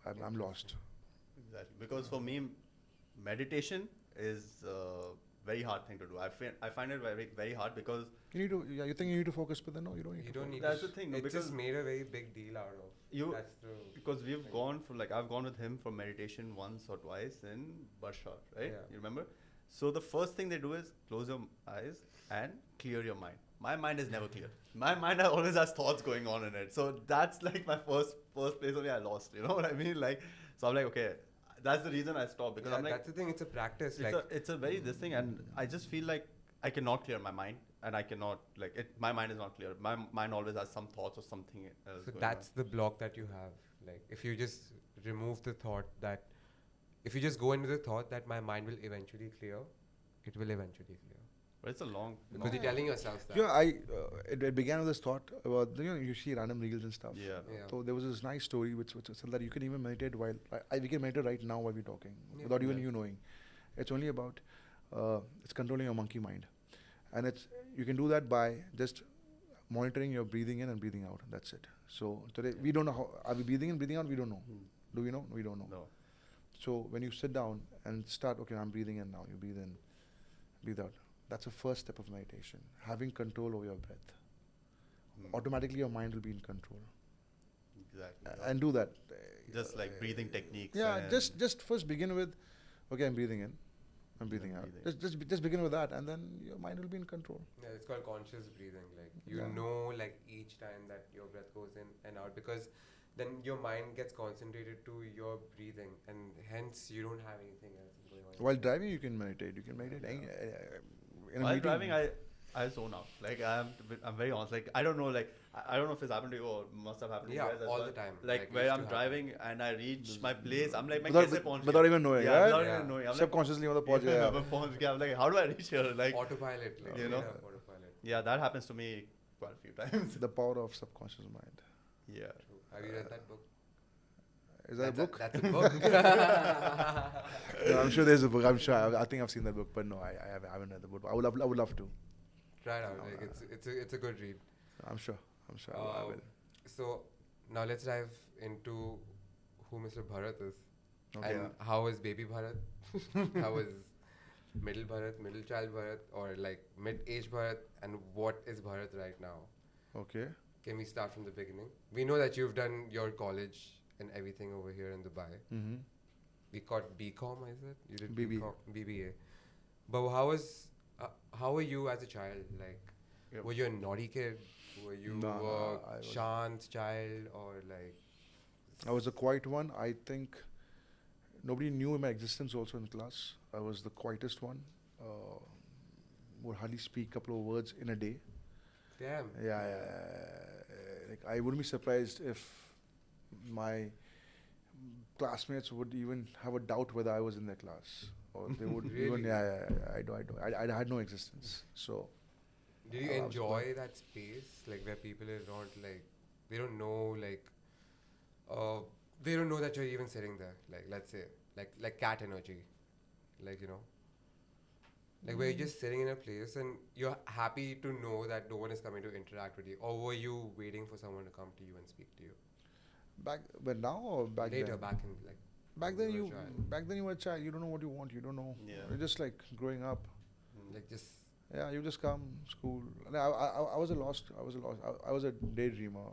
I'm lost. Exactly. Because for me, meditation is a very hard thing to do. I find it very, very hard because... You think you need to focus, but then no, you don't need to focus. That's the thing. No, it's just made a very big deal out of. Because we've gone for, like, I've gone with him for meditation once or twice in Barshar, right? Yeah. You remember? So the first thing they do is close your eyes and clear your mind. My mind is never clear. My mind always has thoughts going on in it. So that's like my first place only I lost. You know what I mean? Like, so I'm like, okay, that's the reason I stopped, because Yeah, I'm like, that's the thing. It's a practice. it's a very this thing, and I just feel like I cannot clear my mind, and I cannot like it. My mind is not clear. My mind always has some thoughts or something else. So going that's the block that you have. Like, if you just remove the thought that, if you just go into the thought that my mind will eventually clear, it will eventually clear. But it's a long. Because you're telling yourself that. Yeah, it began with this thought about, you see random reels and stuff. Yeah. Yeah. So there was this nice story which said that you can even meditate while we can meditate right now while we're talking, Yeah. without even Yeah. you knowing. It's only about it's controlling your monkey mind, and you can do that by just monitoring your breathing in and breathing out. That's it. So today we don't know how are we breathing in, breathing out. We don't know. Do we know? We don't know. No. So when you sit down and start, okay, I'm breathing in now. You breathe in, breathe out. That's the first step of meditation. Having control over your breath. Automatically, your mind will be in control. Exactly. And do that. Just like breathing techniques. Yeah, and just first begin with, okay, I'm breathing in, I'm breathing out. breathing. Just begin with that, and then your mind will be in control. Yeah, it's called conscious breathing. Like, you Yeah. know, like, each time that your breath goes in and out, because then your mind gets concentrated to your breathing, and hence you don't have anything else going on. While driving, you can meditate. You can meditate. In a While meeting. driving, I zone out. Like I'm very honest. Like I don't know. Like I don't know if it's happened to you or must have happened Yeah, to you guys as all well. the time. Like Like, where used I'm to driving and I reach my place, I'm like, मैं without, कैसे पहुंच without गया? even knowing, Yeah, right? without Yeah. even knowing. I'm like, Subconsciously, मतलब पहुंच गया. मैं पहुंच गया. I'm like, how do I reach here? Like, Autopilot, like, you know? straight up autopilot. yeah, that happens to me quite a few times. The power of subconscious mind. Yeah. True. Have you read that book? Is that a book? That's a book. No, I'm sure there's a book. I'm sure. I think I've seen that book, but no, I haven't read the book. I would love to. Try it out. Like, it's a good read. I'm sure. I will. So now let's dive into who Mr. Bharat is, Okay. and how is baby Bharat, how is middle Bharat, middle child Bharat, or like mid-age Bharat, and what is Bharat right now? Okay. Can we start from the beginning? We know that you've done your college and everything over here in Dubai. Mm-hmm. We caught BCom, is it? You did BBA. BBA. But how were you as a child? Like, Yep. were you a naughty kid? Were you No, a I was- shant child, or like? I was the quiet one. I think nobody knew my existence also in class. I was the quietest one. Would hardly speak a couple of words in a day. Damn. Yeah. Like I wouldn't be surprised if my classmates would even have a doubt whether I was in their class, or they would Really? even. Yeah. I had no existence. So. Did you I was enjoy that space, like where people are not like, they don't know, like, they don't know that you're even sitting there. Like, let's say, like cat energy, like, you know, like where you're just sitting in a place and you're happy to know that no one is coming to interact with you, or were you waiting for someone to come to you and speak to you? But now or back Later, then? back in like. Back then you you were a child. back then you were a child. You don't know what you want. You don't know. Yeah. You're just like growing up. Like just. Yeah, you just come school. I was a lost. I was a daydreamer.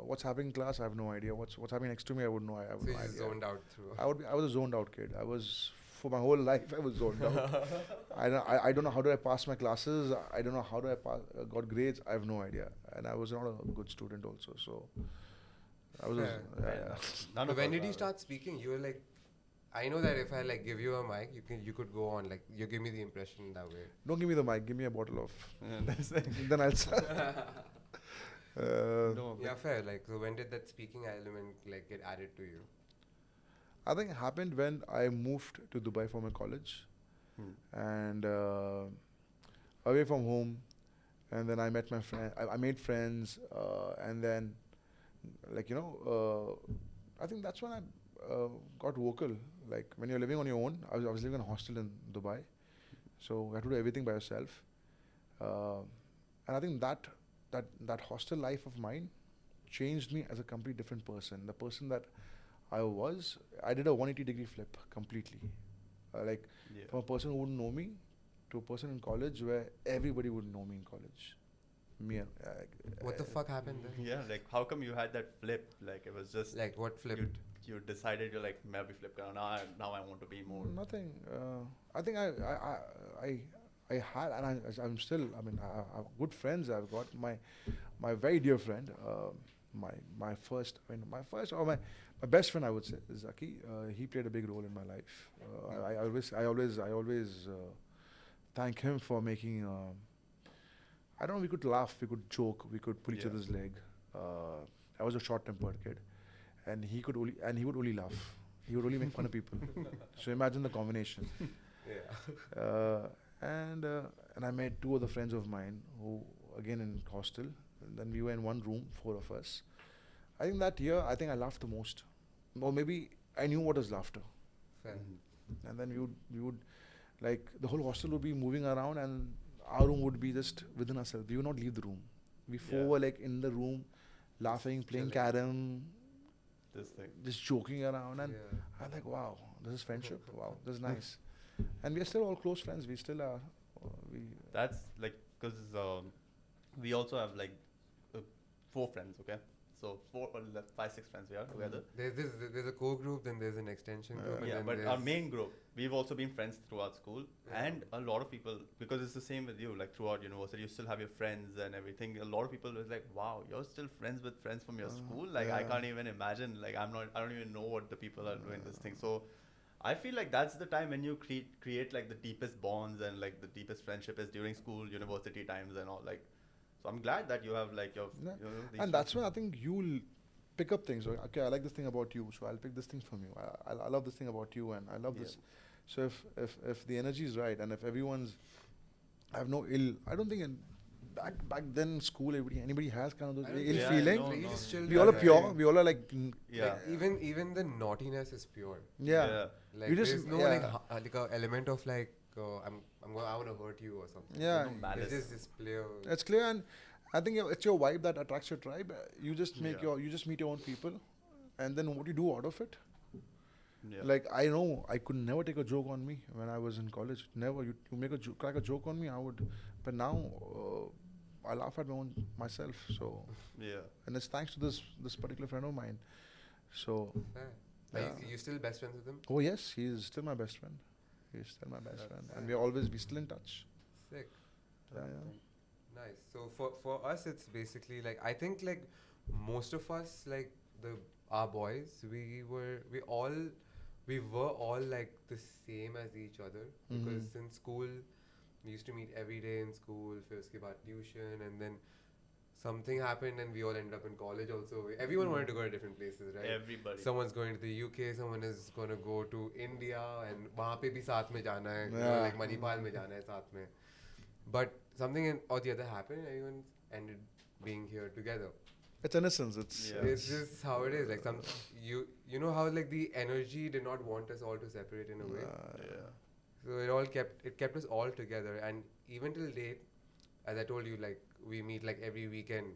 What's happening in class? I have no idea. What's happening next to me? I wouldn't know. I have So no you just idea. zoned out through. I was a zoned out kid. I was for my whole life. I was zoned out. I don't know how do I pass my classes. I don't know how do I got grades. I have no idea. And I was not a good student also. So I was. Fair. None But of when us did you are. start speaking? You were like, I know that if I like give you a mic, you could go on. Like, you give me the impression that way. Don't give me the mic. Give me a bottle of. That's like, Then I'll start. no, Yeah, fair. Like, so when did that speaking element like get added to you? I think it happened when I moved to Dubai for my college, and away from home, and then I met my friend. I made friends, and then, like I think that's when I got vocal. Like when you're living on your own, I was living in a hostel in Dubai, so you have to do everything by yourself, and I think that hostel life of mine changed me as a completely different person. The person that I did a 180-degree flip completely. Like yeah. from a person who wouldn't know me to a person in college where everybody would know me in college. Me and What the fuck happened there? Yeah, like how come you had that flip? Like it was just Like, what flipped? you decided you're like maybe flip kar now I want to be more. nothing. I think I had, and I'm still. I mean, I have good friends. I've got my very dear friend. my first, my best friend, I would say, is Zaki. He played a big role in my life. I always thank him for making. I don't know. We could laugh, we could joke, we could pull each other's leg. I was a short-tempered kid, and he would only laugh. He would only make fun of people. So imagine the combination. Yeah. And I met two other friends of mine who, again, in hostel. And then we were in one room, four of us. I think that year, I laughed the most. Or maybe I knew what was laughter. Fair. And then we would, like, the whole hostel would be moving around, and our room would be just within ourselves. We would not leave the room. We four were like in the room, laughing, playing carom, This thing. just joking around. And I'm like, wow, this is friendship. Wow, this is nice. And we are still all close friends. We still are. That's like, because we also have like 4 friends, okay? So 4 or 5, 6 friends we are together. There's a core group, then there's an extension group. and Yeah, then but our there's- main group, we've also been friends throughout school, and a lot of people, because it's the same with you, like throughout university, you still have your friends and everything. A lot of people is like, wow, you're still friends with friends from your school. Like I can't even imagine. Like I don't even know what the people are doing this thing. So I feel like that's the time when you create like the deepest bonds and like the deepest friendship is during school, university times and all. Like, so I'm glad that you have like your. Yeah. You know, these And that's when I think you'll pick up things. Okay, I like this thing about you, so I'll pick this thing from you. I love this thing about you, and I love this. So if the energy is right, and if everyone's, I have no ill. I don't think back then in school anybody has kind of those I don't ill think- feeling. no, Like, you no. just chill We all are there, pure. right? We all are like Yeah. Like, even the naughtiness is pure. yeah. Like You just- there's no yeah. like a element of like I want to hurt you or something. Yeah. No It's malice. just this player. It's clear, and I think it's your vibe that attracts your tribe. You just make Yeah. you just meet your own people, and then what you do out of it. Yeah. Like I know I could never take a joke on me when I was in college. Never. You make crack a joke on me, I would. But now I laugh at myself. So Yeah. and it's thanks to this particular friend of mine. So Fair. Like, you still best friends with him? oh yes, he is still my best friend. He is still my best friend, and we still in touch. Sick. Yeah. Nice. So for us, it's basically like I think like most of us like our boys we were all like the same as each other because in school we used to meet every day in school. फिर उसके बाद tuition and then something happened and we all ended up in college also. Everyone wanted to go to different places, right? Everybody. Someone's going to the UK, someone is going to go to India and वहाँ पे भी साथ में जाना है, you know, like Manipal में जाना है साथ में. But something or the other happened, everyone ended being here together. It's innocence. It's just how it is. Like you know how like the energy did not want us all to separate in a way. Yeah. So it kept us all together, and even till date, as I told you, like we meet like every weekend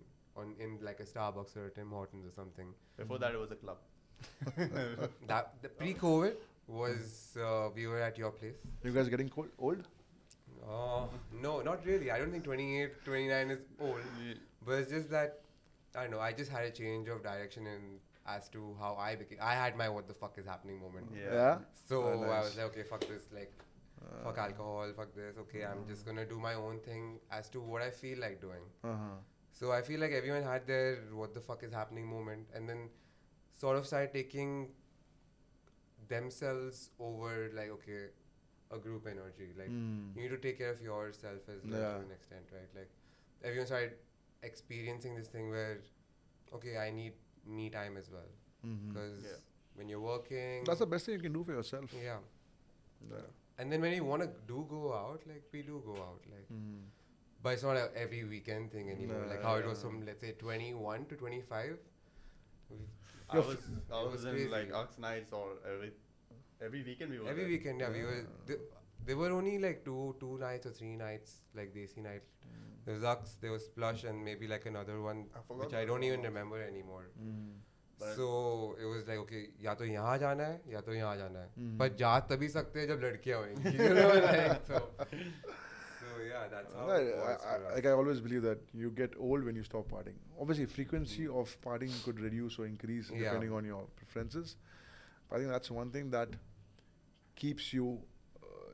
in like a Starbucks or a Tim Hortons or something. Before that, it was a club. That the pre-COVID was we were at your place. You guys getting old? No, not really. I don't think 28, 29 is old. But it's just that, I don't know, I just had a change of direction as to how I became. I had my what the fuck is happening moment. Yeah. So Oh, I nice. was like, okay, fuck this, like, fuck alcohol, fuck this. Okay, I'm just gonna do my own thing as to what I feel like doing. So I feel like everyone had their what the fuck is happening moment and then sort of started taking themselves over, like, okay, a group energy. Like, you need to take care of yourself as well to an extent, right? Like, everyone started experiencing this thing where, okay, I need me time as well. Because when you're working... That's the best thing you can do for yourself. Yeah. And then when you want to go out, like, we do go out. Like, but it's not a every weekend thing anymore. Like how it was from, let's say, 21 to 25. I was in crazy. like Aks Nights or every weekend we were Every there. weekend, yeah, we were. There were only like two nights or 3 nights, like Desi night. There was Aks, there was Plush, and maybe like another one, which I don't even remember anymore. But So it was like, okay, या तो यहाँ जाना है या तो यहाँ जाना है. पर जा तभी सकते हैं जब लड़कियाँ होंगी. You know, like so yeah, that's how it was for us. I always believe that you get old when you stop partying. Obviously, frequency of partying could reduce or increase depending on your preferences. But I think that's one thing that keeps you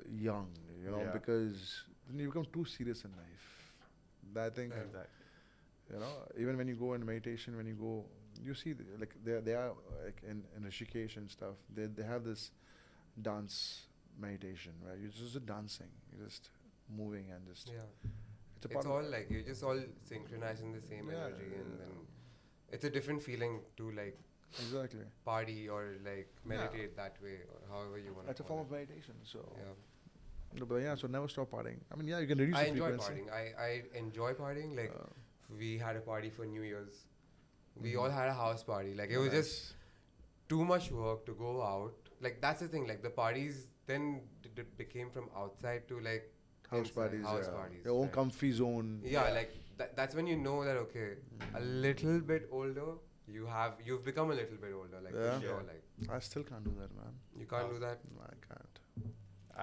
young, you know, because then you become too serious in life. I think exactly. You know, even when you go in meditation, when you go, you see like they are like in Rishikesh and stuff. They have this dance meditation where you're just dancing, you're just moving and just. Yeah. It's a It's part all of like you're just all synchronized in the same Yeah, energy, and yeah. then it's a different feeling to like exactly. party or like Yeah. meditate that way or however you want to. It's a form of meditation. So. Yeah. No, but yeah, so never stop partying. I mean, yeah, you can reduce I the enjoy frequency. partying. I enjoy partying. Like we had a party for New Year's. We Mhm. all had a house party. Like it was just too much work to go out. Like that's the thing. Like the parties then became from outside to like house inside, parties. house Yeah. parties, Your own right. comfy zone. Yeah, like that's when you know that okay, a little bit older. You've become a little bit older. Like Yeah. for sure. Yeah. Like I still can't do that, man. you can't do that. No, I can't.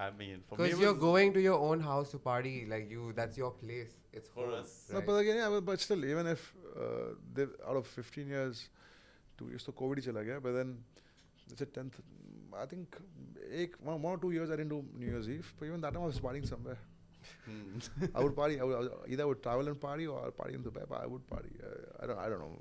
I mean, for me, Because it you're was going to your own house to party, like that's your place. It's For home, us. No, right? but again, yeah, but still, even if out of 15 years, 2 years to COVID ही चला गया, but then it's a 10th. I think one or 2 years I didn't do New Year's Eve, but even that time I was partying somewhere. I would party. Either I would travel and party or I'll party in Dubai, but I would party. I don't know.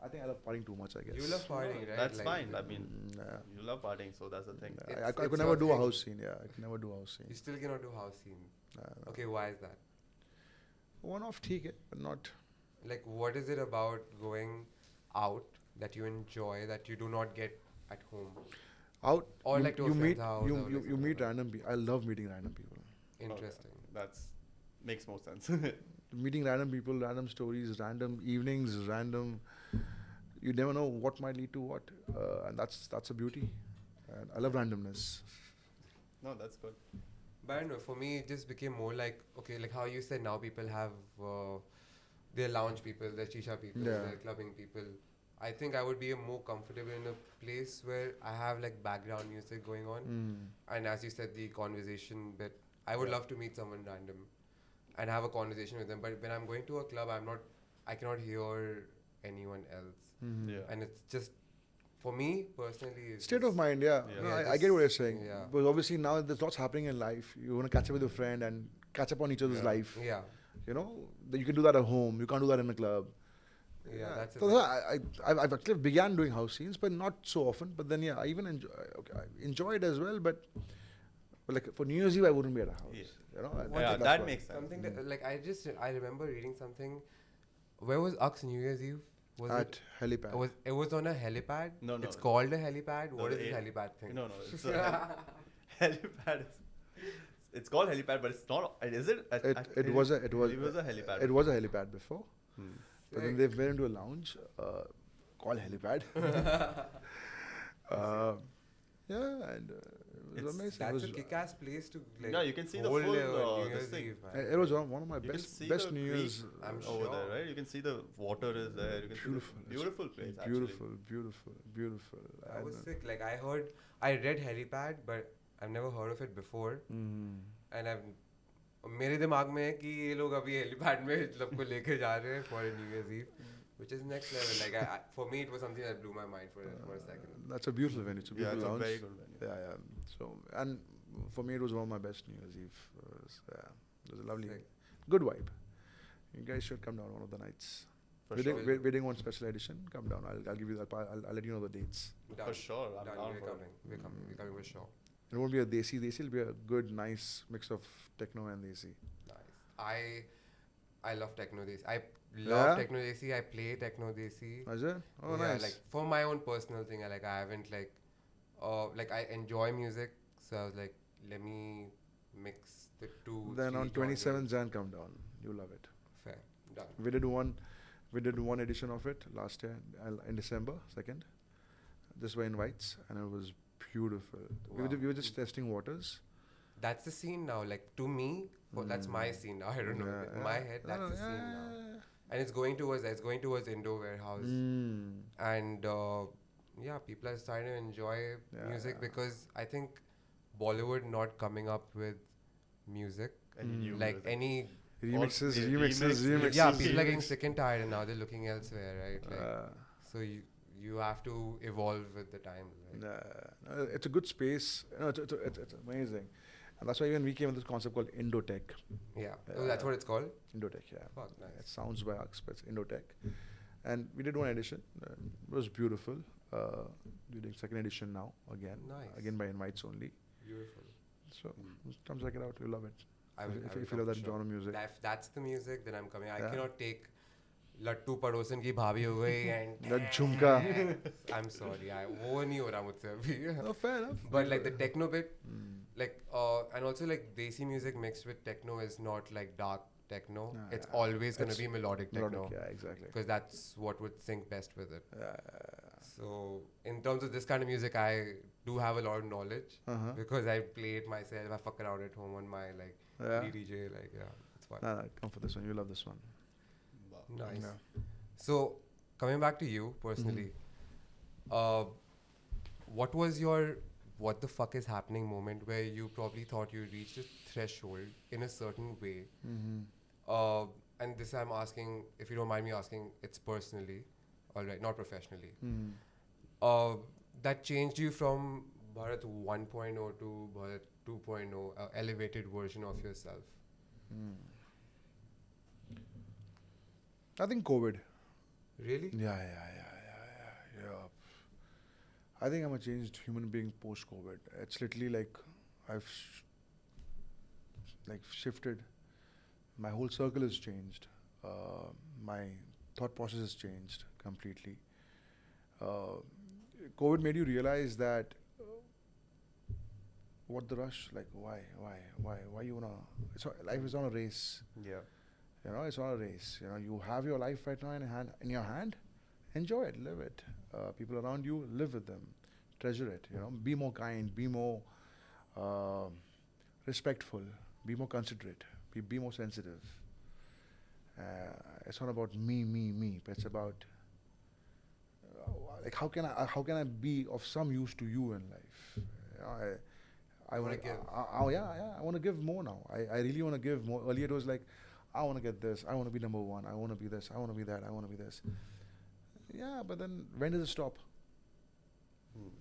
I think I love partying too much, I guess. You love partying, right? That's Like, fine. I mean, Yeah. you love partying, so that's the thing. It's- I could it's never your do a thing. house scene. Yeah, I could never do a house scene. You still cannot do house scene. No. Okay, why is that? One off, ठीक है, but not. Like, what is it about going out that you enjoy that you do not get at home? Out. Or you, like to a you friend's meet house you or you, like you something meet like random people. I love meeting random people. Interesting. That's makes more sense. Meeting random people, random stories, random evenings, random. You never know what might lead to what, and that's a beauty. And I love randomness. No, that's good. But I don't know, for me, it just became more like, okay, like how you said now people have their lounge people, their shisha people, Yeah. their clubbing people. I think I would be more comfortable in a place where I have like background music going on. And as you said, the conversation bit, I would Yeah. love to meet someone random and have a conversation with them. But when I'm going to a club, I cannot hear anyone else. Yeah. And it's just, for me personally, it's State of just- mind, yeah. Yeah. No, Yeah, I get what you're just- saying. yeah. But obviously now there's lots happening in life. You want to catch up with your friend and catch up on each other's Yeah. life. Yeah, You know, you can do that at home. You can't do that in a club. yeah, that's So it. I've actually began doing house scenes, but not so often. But then, yeah, I even enjoy it as well. But like for New Year's Eve, I wouldn't be at a house. Yeah. You know, One Yeah, thing- that makes sense. Something that, like, I remember reading something. Where was Aks New Year's Eve? Was at helipad. it was on a helipad? No, no. It's called a helipad? No, What is the this a- helipad thing? No, it's a helipad. It's called helipad, but it's not. Is it? It was a It was a helipad. It was a helipad before, Hmm. but then they've made it into a lounge called helipad. Yeah, and it was amazing. It That's was, a kick-ass place to like. Yeah, you can see the hold full, New this Year's thing. Eve, man. it was one of my You can best see best the New creek Year's. I'm over sure. there, right? You can see the water is there. You can Beautiful. see the beautiful place. Beautiful, beautiful, beautiful. I was And, sick. Like I read helipad, but I've never heard of it before. And मेरे दिमाग में है कि ये लोग अभी helipad में सबको लेके जा रहे हैं for a New Year's Eve, which is next level. Like for me, it was something that blew my mind for a second. That's a beautiful venue. It's a Yeah, beautiful it's a lounge. very good venue. Yeah. So, and for me, it was one of my best New Year's Eve. It was a lovely, Sick. good vibe. You guys should come down one of the nights. For We're sure. doing one special edition. Come down. I'll give you that. I'll let you know the dates. Done. For sure, I'm Done. down We're for it. coming. We're coming. We're coming for sure. It won't be a desi. Desi will be a good, nice mix of techno and desi. Nice. I love techno desi. I love Yeah? techno desi. I play techno desi. Is it? Oh, Yeah, nice. like for my own personal thing, I haven't like I enjoy music, so I was like, let me mix the two. Then on 3 27th genres. Jan, come down. You'll love it. Fair, done. We did one edition of it last year in December 2nd. This were invites, and it was beautiful. Wow. We were just testing waters. That's the scene now. Like to me, that's my scene now. I don't know. Yeah, In my yeah. head, that's the scene now. Yeah. And it's going towards Indo warehouse. And yeah, people are starting to enjoy music Yeah. because I think Bollywood not coming up with music Any new like music. any. Remixes. Yeah, people are getting sick and tired, and now they're looking elsewhere, right? Like, Uh, so you have to evolve with the times, right? it's a good space. It's amazing. And that's why even we came with this concept called Indotech. Yeah. Oh, that's what it's called? Indotech, yeah. Fuck, nice. It sounds by Aks, but it's Indotech. And we did one edition. It was beautiful. We're doing second edition now again. Nice. Again by invites only. Beautiful. So come check it out. You'll love it. I will, If you love that genre of music. If that's the music, then I'm coming. I Yeah. cannot take Lattu Padosan ki bhabhi ho gayi and That jhumka. I'm sorry. वो नहीं हो रहा मुझसे अभी. No, fair enough. But like the techno bit, like and also like Desi music mixed with techno is not like dark techno. Nah, It's always gonna it's be melodic techno. Melodic, yeah, exactly. Because that's what would sync best with it. Yeah. So in terms of this kind of music, I do have a lot of knowledge because I play it myself. I fuck around at home on my like DJ. Like it's fun. Nah, come for this one. You love this one. Nice. Yeah. So coming back to you personally, what was your what the fuck is happening moment where you probably thought you reached a threshold in a certain way? And this I'm asking, if you don't mind me asking, it's personally, all right, not professionally. That changed you from Bharat 1.0 to Bharat 2.0, elevated version of yourself. I think COVID. Really? Yeah. I think I'm a changed human being post-COVID. It's literally like I've shifted. My whole circle has changed. My thought process has changed completely. COVID made you realize that what the rush? Like why you wanna? Life is on a race. Yeah. You know, it's not a race. You know, you have your life right now in your hand. Enjoy it, live it. People around you, live with them, treasure it. You know, be more kind, be more respectful, be more considerate, be more sensitive. It's not about me, but it's about like how can I be of some use to you in life? You know, I want to give. I want to give more now. I really want to give more. Earlier it was like, I want to get this. I want to be number one. I want to be this. I want to be that. I want to be this. Yeah, but then when does it stop?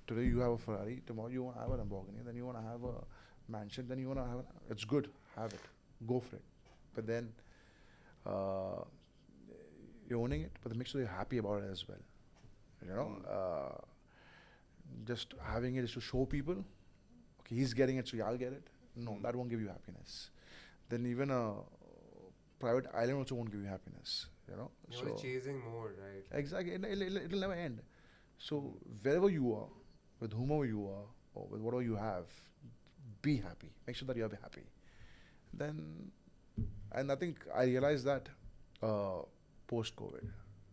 Today you have a Ferrari. Tomorrow you want to have a Lamborghini. Then you want to have a mansion. Then you want to have. It's good. Have it. Go for it. But then you're owning it. But then make sure you're happy about it as well. You know, just having it is to show people. Okay, he's getting it, so I'll get it. No, that won't give you happiness. Then even a private island also won't give you happiness. You know, You're chasing more, right? Exactly. It'll never end. So wherever you are, with whomever you are, or with whatever you have, be happy. Make sure that you're happy. Then, and I think I realized that post-COVID.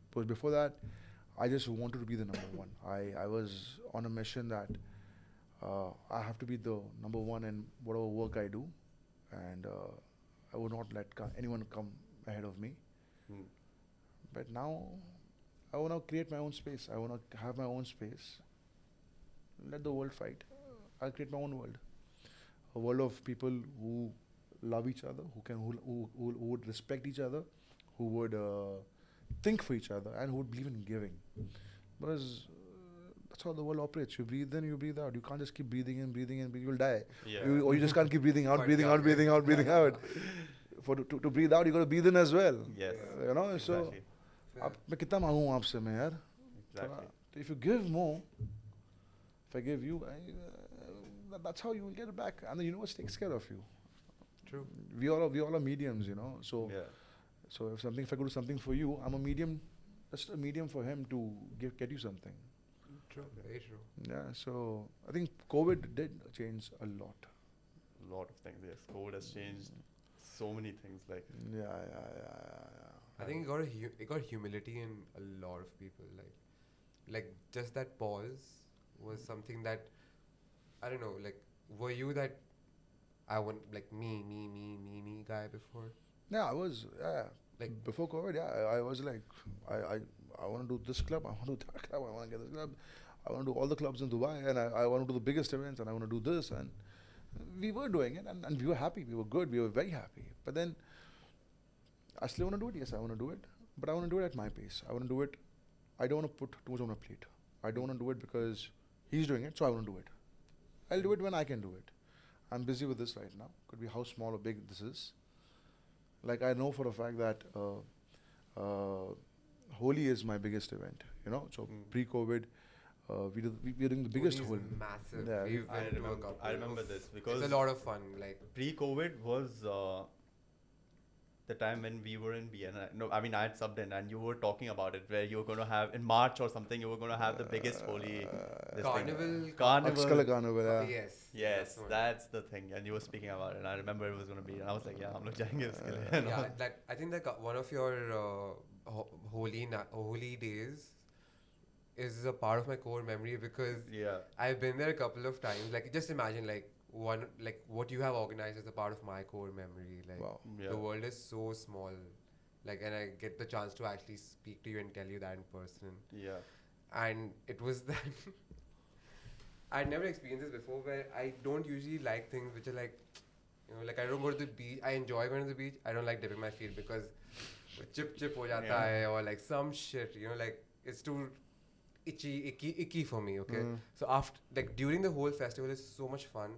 Because before that, I just wanted to be the number one. I was on a mission that I have to be the number one in whatever work I do, and I would not let anyone come ahead of me. But now, I want to create my own space. I want to have my own space. Let the world fight. I'll create my own world. A world of people who love each other, who would respect each other, who would think for each other, and who would believe in giving. Because that's how the world operates. You breathe in, you breathe out. You can't just keep breathing in, you'll die. Yeah. Or you just can't keep breathing out, breathing out. To breathe out, you got to breathe in as well. Yes. You know, exactly. So मैं कितना मांगूं आपसे मैं यार? Exactly. If you give more, if I give you, that's how you will get it back, and the universe takes care of you. True. We all are mediums, you know. So, Yeah. so if I go do something for you, I'm a medium, just a medium for him to get you something. True. Very true. Yeah. So I think COVID did change a lot. A lot of things. Yes, COVID has changed so many things. Like Yeah. I think it got humility in a lot of people. Like just that pause was something that I don't know. Like, were you that I want like me guy before? Yeah, I was. Yeah. Like Before COVID, yeah, I was like, I want to do this club, I want to do that club, I want to get this club, I want to do all the clubs in Dubai, and I want to do the biggest events, and I want to do this, and we were doing it, and we were happy, we were good, we were very happy. But then, I still want to do it, yes, I want to do it, but I want to do it at my pace. I want to do it, I don't want to put too much on my plate. I don't want to do it because he's doing it, so I want to do it. I'll do it when I can do it. I'm busy with this right now. Could be how small or big this is. Like I know for a fact that Holi is my biggest event. So pre-COVID, we're doing the biggest Holi Holi. is massive. Yeah, We've been to a couple. I remember this because it's a lot of fun. Like pre-COVID was the time when we were in Vienna. No, I mean I had subbed in, and you were talking about it, where you were going to have in March or something. You were going to have the biggest Holi. Carnival. Aks Carnival, yeah. Yes. That's the thing, and you were speaking about it, and I remember it was going to be, and I was like, yeah, I'm not jayenge uske liye. Yeah, that I think that one of your holy days is a part of my core memory because I've been there a couple of times. Like just imagine what you have organized is a part of my core memory. Like the world is so small. Like and I get the chance to actually speak to you and tell you that in person. Yeah. And it was that I'd never experienced this before where I don't usually like things which are like like I don't go to the beach. I enjoy going to the beach. I don't like dipping my feet because chip ho jata hai or like some shit, like it's too icky for me, okay? So after during the whole festival is so much fun,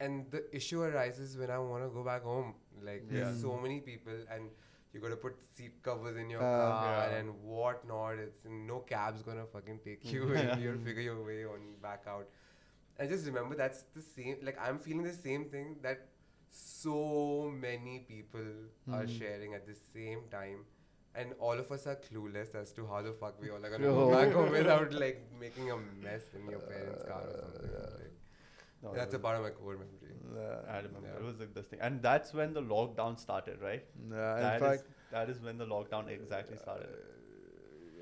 and the issue arises when I want to go back home. Like there's so many people, and you got to put seat covers in your car and whatnot. It's no cab's gonna fucking take you, and you have to figure your way on back out. And just remember that's the same. Like I'm feeling the same thing that so many people are sharing at the same time. And all of us are clueless as to how the fuck we all are gonna go back home without making a mess in your parents' car or something. That's a part of my core memory. I remember it was like this thing, and that's when the lockdown started, right? In fact, that is when the lockdown exactly started.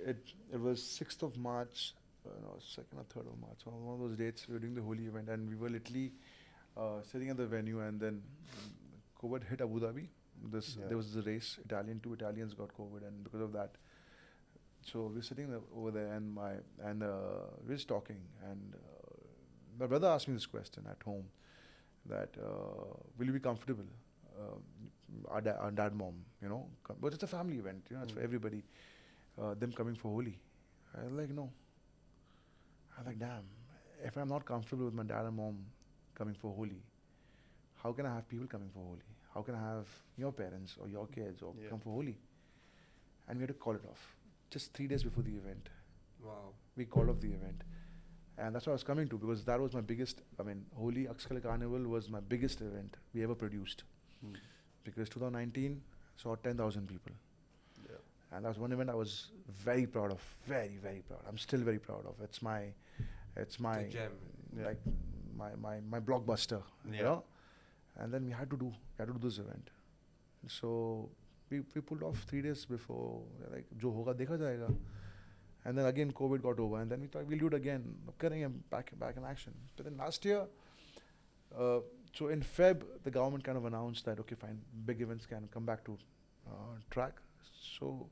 It was 6th of March, 2nd or 3rd of March. One of those dates we were doing the Holi event, and we were literally sitting at the venue, and then COVID hit Abu Dhabi. There was the race. Two Italians got COVID, and because of that, so we're sitting over there, and we're just talking, and my brother asked me this question at home, that will you be comfortable? Our dad, mom, but it's a family event, it's for everybody. Them coming for Holi, I was like, no. I was like, damn, if I'm not comfortable with my dad and mom coming for Holi, how can I have people coming for Holi? How can I have your parents or your kids or come for Holi? And we had to call it off. Just 3 days before the event. Wow. We called off the event. And that's what I was coming to, because that was my biggest, Holi Aks Carnival was my biggest event we ever produced. Because 2019 saw 10,000 people. Yeah. And that was one event I was very proud of. Very, very proud. I'm still very proud of. It's my gem. Like my blockbuster, And then we had to do this event. So we pulled off 3 days before, like, jo hoga dekha jayega. And then again COVID got over, and then we thought we'll do it again, back in action. But then last year, so in Feb, the government kind of announced that, okay, fine, big events can come back to track. So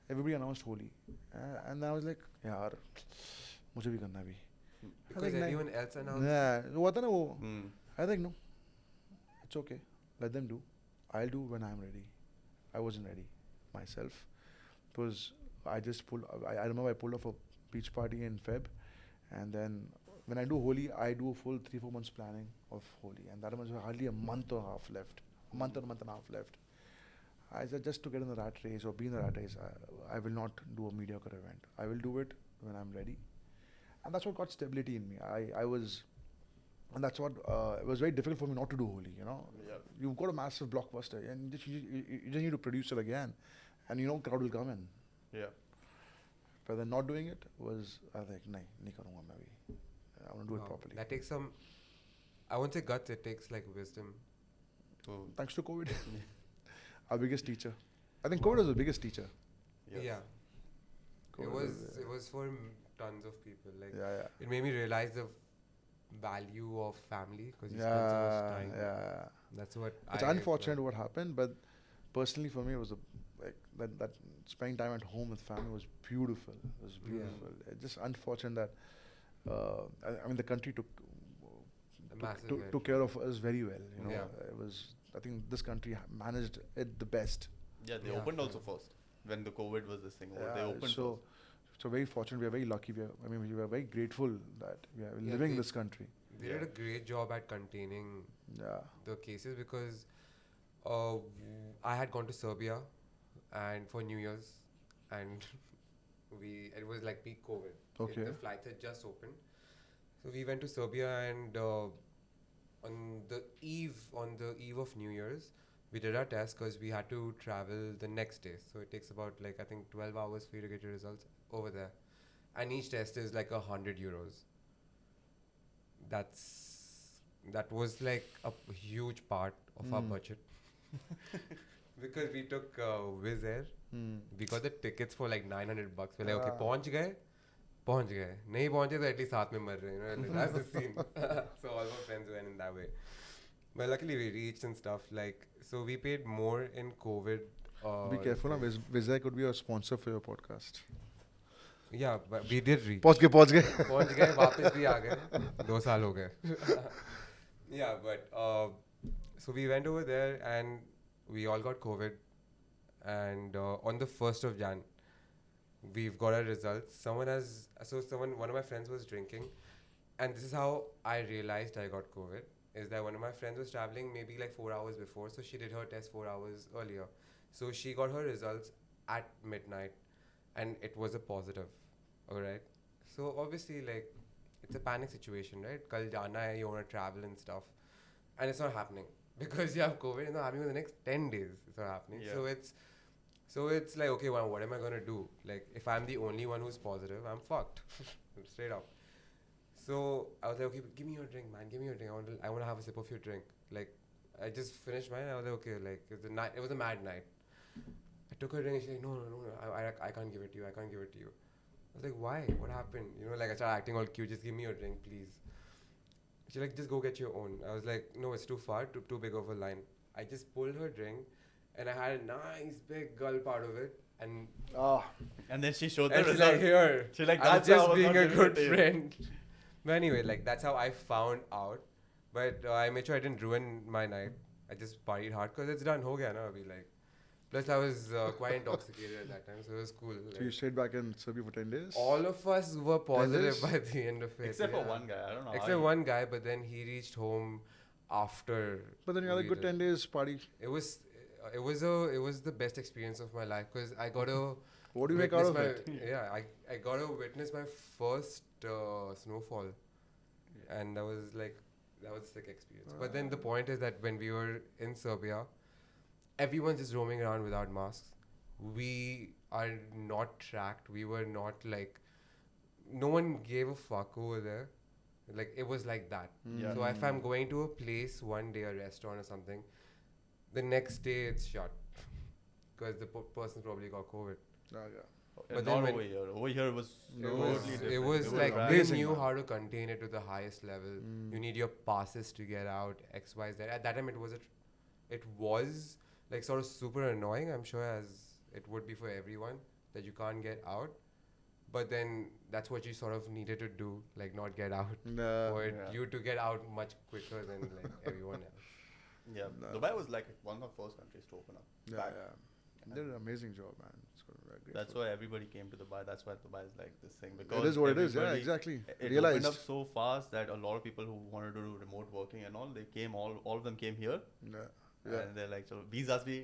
everybody announced Holi. And I was like, yaar, mujhe bhi karna bhi. Because everyone else announced. Yeah, I think no. It's okay. Let them do. I'll do when I'm ready. I wasn't ready myself. Because I remember I pulled off a beach party in Feb. And then when I do Holi, I do a full 3-4 months planning of Holi. And that was hardly a month and a half left. I said, just to get in the rat race or be in the rat race, I will not do a mediocre event. I will do it when I'm ready. And that's what got stability in me. And that's what, it was very difficult for me not to do Holi, You've got a massive blockbuster, and you just need to produce it again. And crowd will come in. Yeah. But then not doing it was, I was like, nahi karunga main bhi. I want to do it properly. That takes some, I won't say guts, it takes like wisdom. Thanks to COVID. Our biggest teacher. I think COVID was the biggest teacher. Yes. Yeah. It was for tons of people. Like, it made me realize the value of family, because you spend so much time. Yeah. That's what it's unfortunate what happened, but personally for me it was that spending time at home with family was beautiful. It was beautiful. It's just unfortunate that the country took care of us very well. It was, I think this country managed it the best. Yeah, they opened also first when the COVID was this thing. They opened first. So very fortunate. We are very lucky. We are very grateful that we are living in this country. They did a great job at containing Yeah. the cases because I had gone to Serbia and for New Year's, and it was like peak COVID. Okay. The flights had just opened, so we went to Serbia, and on the eve of New Year's, we did our test because we had to travel the next day. So it takes about like I think 12 hours for you to get your results over there, and each test is like €100. That was like a huge part of our budget because we took Wizz Air. We got the tickets for like $900. We're like, okay, पहुंच गए नहीं पहुंचे तो at least साथ में मर रहे हैं, you know, that's the scene. So all our friends went in that way, but luckily we reached and stuff, like, so we paid more in COVID. Be careful, na. Vizay could be a sponsor for your podcast. Yeah, but we did reach. पहुंच गए पहुंच गए वापस भी आ गए 2 साल हो गए. Yeah, but so we went over there and we all got COVID, and on the 1st of Jan we've got our results. One of my friends was drinking, and this is how I realized I got COVID, is that one of my friends was traveling maybe like 4 hours before, so she did her test 4 hours earlier, so she got her results at midnight and it was a positive. Alright, so obviously like it's a panic situation, right? Kal jana hai, you want to travel and stuff, and it's not happening because you have COVID. It's not happening for the next 10 days. It's not happening. Yeah. So it's like, okay, well, what am I gonna do? Like, if I'm the only one who's positive, I'm fucked, straight up. So I was like, okay, give me your drink, man. Give me your drink. I want to have a sip of your drink. Like, I just finished mine. I was like, okay, like it was a mad night. I took her drink and she's like, no, I can't give it to you. I can't give it to you. I was like, why? What happened? You know, like I started acting all cute. Just give me your drink, please. She's like, just go get your own. I was like, no, it's too far, too big of a line. I just pulled her drink, and I had a nice big gulp out of it, and And then she showed the and she's result. like, here. She's like, I was that's how I just was being not a giving good it to you. friend. But anyway, like that's how I found out. But I made sure I didn't ruin my night. I just partied hard because it's done. Ho gaya na abhi, like. Plus, I was quite intoxicated at that time, so it was cool. So you stayed back in Serbia for 10 days? All of us were positive days? by the end of it. Except for yeah. one guy. I don't know. how Except he- one guy, but then he reached home after. But then you had a we good did. 10 days party. It was the best experience of my life because I got to. What do you make out of witness it? Yeah, I got to witness my first snowfall, and that was a sick experience. But then the point is that when we were in Serbia, everyone's just roaming around without masks. We are not tracked. We were not like, no one gave a fuck over there. Like it was like that. Yeah. So if I'm going to a place one day, a restaurant or something, the next day it's shut because the person probably got COVID. Yeah. But then not when- over here. Over here was No, It Totally was, different. it was like right. they Amazing, knew man. how to contain it to the highest level. You need your passes to get out, X, Y, Z. At that time, it was like sort of super annoying. I'm sure as it would be for everyone that you can't get out. But then that's what you sort of needed to do, like not get out, for Yeah. you to get out much quicker than like everyone else. Yeah. No. Dubai was like one of the first countries to open up. Yeah, back. yeah. They did an amazing job, man. It's got a great That's food. why everybody came to Dubai. That's why Dubai is like this thing. Because It is what it is. Yeah, everybody- exactly. It Realized. opened up so fast that a lot of people who wanted to do remote working and all, they came. All of them came here, Yeah. Yeah. and they're like, so visas be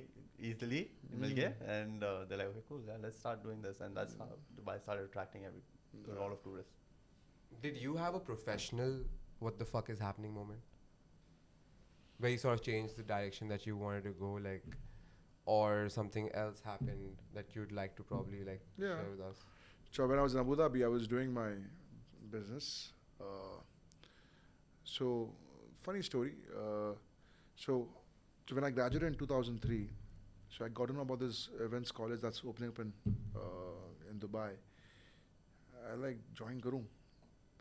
easily मिल गए, and they're like, okay, cool, yeah, let's start doing this, and that's how Dubai started attracting a lot of tourists. Did you have a professional what the fuck is happening moment? Where you sort of changed the direction that you wanted to go, like, or something else happened that you'd like to probably like Yeah. share with us? So when I was in Abu Dhabi, I was doing my business. So funny story. So when I graduated in 2003, so I got to know about this events college that's opening up in Dubai. I like join Karu.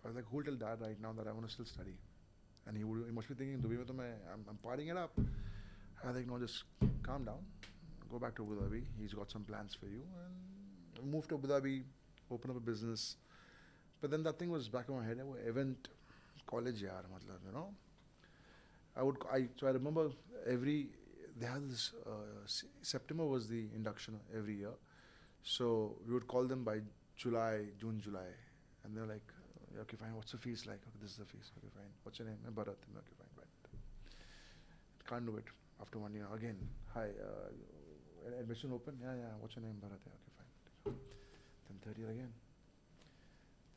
I was like, who'll tell dad right now that I want to still study? And he must be thinking, Dubai mein to I'm partying it up. I was like, no, just calm down. Go back to Abu Dhabi. He's got some plans for you. And moved to Abu Dhabi, open up a business. But then that thing was back in my head. Event college, yaar, matlab, you know. So I remember they had this, September was the induction every year. So we would call them by June, July. And they're like, Yeah, okay, fine. What's the fees like? Okay, this is the fees. Okay, fine. What's your name? Bharat. Okay, fine, fine. Can't do it. After 1 year, again, hi, admission open? Yeah, yeah. What's your name? Bharat. Yeah, okay, fine. Then third year again.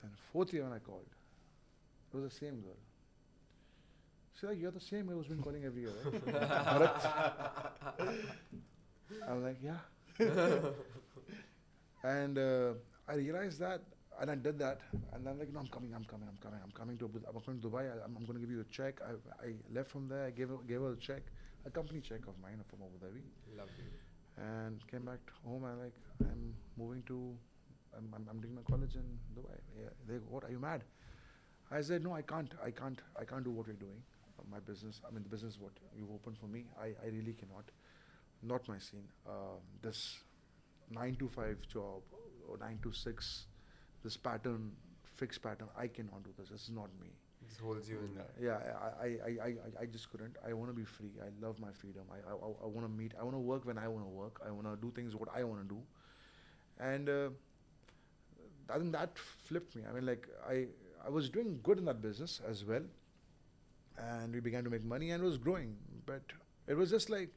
Then fourth year when I called, it was the same girl. She's like, you're the same girl who's been calling every year, right? Bharat. I'm like, yeah. And I realized that, and I did that, and I'm like, no, I'm coming to Dubai. I'm going to give you a check. I left from there. I gave her a check, a company check of mine from Abu Dhabi, Lovely. and came back home. I'm moving to, I'm doing my college in Dubai. Yeah, they go, what? Are you mad? I said, no, I can't do what we're doing. My business, I mean, the business what you opened for me, I really cannot. Not my scene. This 9 to 5 job or 9 to 6, this pattern, fixed pattern, I cannot do this. This is not me. This holds you in there. Yeah, I just couldn't. I want to be free. I love my freedom. I want to meet. I want to work when I want to work. I want to do things what I want to do. And I think that flipped me. I mean, like, I was doing good in that business as well. And we began to make money and it was growing. But it was just like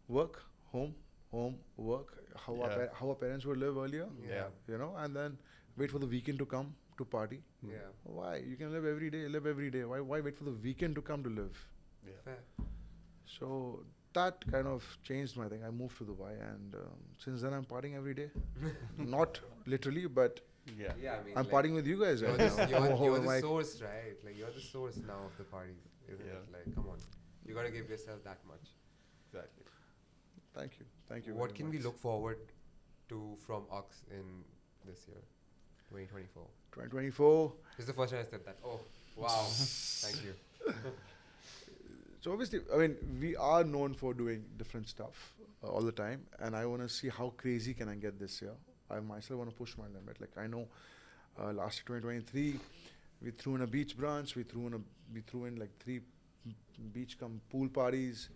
work, home, work. How our parents would live earlier. Yeah. You know, and then wait for the weekend to come to party. Yeah. Why? You can live every day. Why wait for the weekend to come to live? Yeah. Fair. So that kind of changed my thing. I moved to Dubai and since then I'm partying every day. Not literally, but Yeah. Yeah, I mean, I'm like, partying with you guys You're right the, now. you're the Like, source, right? Like, you're the source now of the parties, isn't Yeah. it? Like, come on. You gotta give yourself that much. Exactly. Thank you. What very can we much. look forward to from Aks in this year, 2024? 2024. This is the first time I said that. Oh, wow. Thank you. So obviously, I mean, we are known for doing different stuff all the time, and I want to see how crazy can I get this year. I myself want to push my limit. Like I know, last year 2023, we threw in a beach branch. We threw in like 3 beach cum pool parties.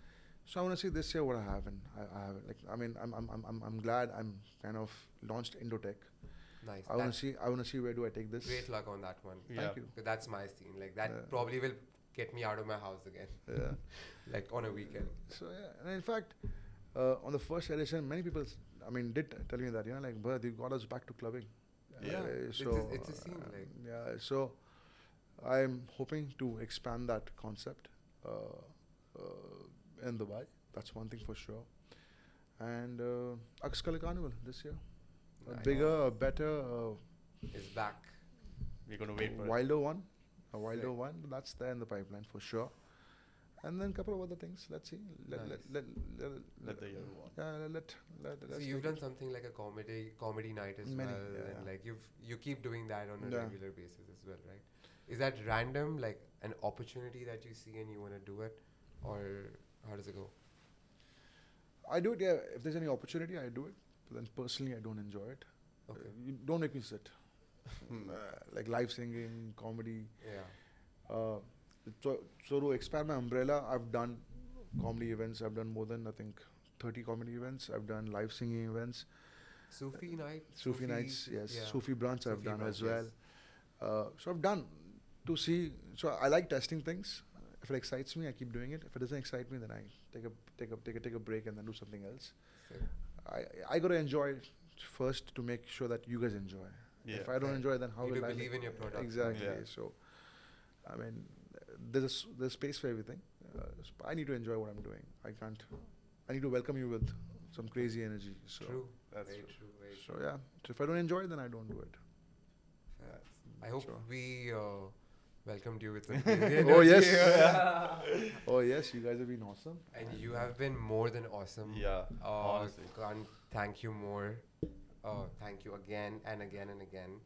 So I want to see this year what I have. And I have like I mean I'm glad I'm kind of launched Indotech. Nice. I want to see where do I take this. Great luck on that one. Yeah. Thank you. Because that's my scene. Like, that Yeah. probably will get me out of my house again. Yeah. Like, on a weekend. So yeah, and in fact, on the first edition, many people, did tell me that like, but you got us back to clubbing. Yeah. It's a scene, like. Yeah, so I'm hoping to expand that concept in Dubai. That's one thing for sure. And Aks Carnival this year, a I bigger, know. a better, It's back. We're going to wait for wilder one, a wilder Sick. one. That's there in the pipeline for sure. And then a couple of other things. Let's see. Let the year go on. Yeah, let's So you've take done it. something like a comedy night as Many, well, yeah, and yeah. like you keep doing that on a Yeah. regular basis as well, right? Is that random, like an opportunity that you see and you want to do it, or how does it go? I do it, yeah. If there's any opportunity, I do it. But then personally, I don't enjoy it. Okay. You don't make me sit. Like live singing, comedy. Yeah. So to expand my umbrella, I've done comedy events. I've done more than, I think, 30 comedy events. I've done live singing events. Sufi night. Sufi nights, yes. yeah. Sufi brunch I've Sufi done brunch, as well. yes. So I've done to see. So I like testing things. If it excites me, I keep doing it. If it doesn't excite me, then I take a break and then do something else. Sick. I gotta enjoy it first to make sure that you guys enjoy. Yeah. If I don't Right. enjoy, then how You will do I believe in your product. Exactly. Yeah. So, I mean, there's space for everything. I need to enjoy what I'm doing. I need to welcome you with some crazy energy. So, True. That's Very true. true. Very so yeah. So if I don't enjoy it, then I don't do it. fair. I hope Sure. we welcomed you with some Oh, yes. energy. Oh yes, you guys have been awesome. And you have been more than awesome. Yeah. Honestly. Can't thank you more. Thank you again and again and again.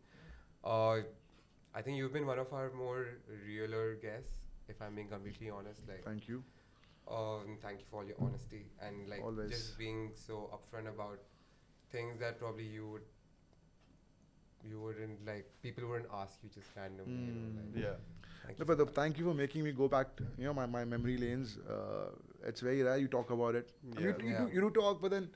I think you've been one of our more realer guests, if I'm being completely honest. Like, Thank you. thank you for all your honesty and like Always. just being so upfront about things that probably you wouldn't like. People wouldn't ask you just randomly. You know, like, Yeah. thank No, you but for that. thank you for making me go back. My memory lanes. It's very rare you talk about it. I mean, Yeah. you do talk, but then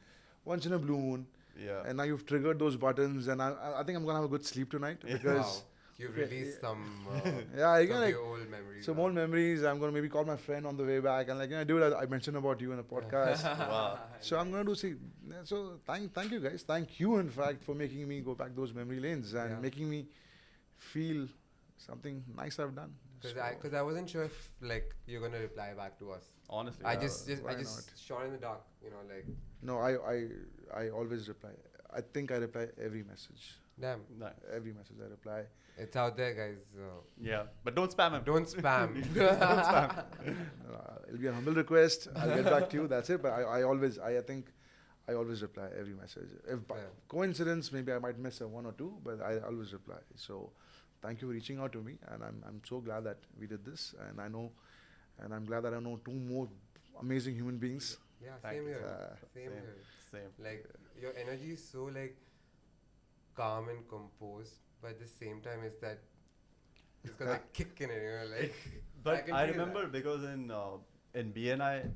once in a blue moon. Yeah. And now you've triggered those buttons, and I think I'm gonna have a good sleep tonight Yeah. because Wow. You've Okay, released some, Yeah, some again, of like, your old memories. some now. old memories. I'm gonna maybe call my friend on the way back and like, dude, I mentioned about you in a podcast. Wow. So I'm gonna do see. So thank you guys. Thank you in fact for making me go back those memory lanes and Yeah. making me feel something nice I've done. Because I wasn't sure if like you're gonna reply back to us. Honestly. I yeah. just why I just shot in the dark, like No, I always reply. I think I reply every message. damn, Nice. Every message I reply. it's out there, guys. Yeah. But don't spam him. Don't spam. It'll be a humble request. I'll get back to you. That's it. But I think I always reply every message. If by Yeah. coincidence, maybe I might miss a one or two, but I always reply. So thank you for reaching out to me, and I'm so glad that we did this, and I'm glad that I know two more amazing human beings. Yeah, Thank same you. here. Same Same. here. Same. Like your energy is so like calm and composed, but at the same time, it's that it's got that kick in it, like. But can I feel remember because in BNI,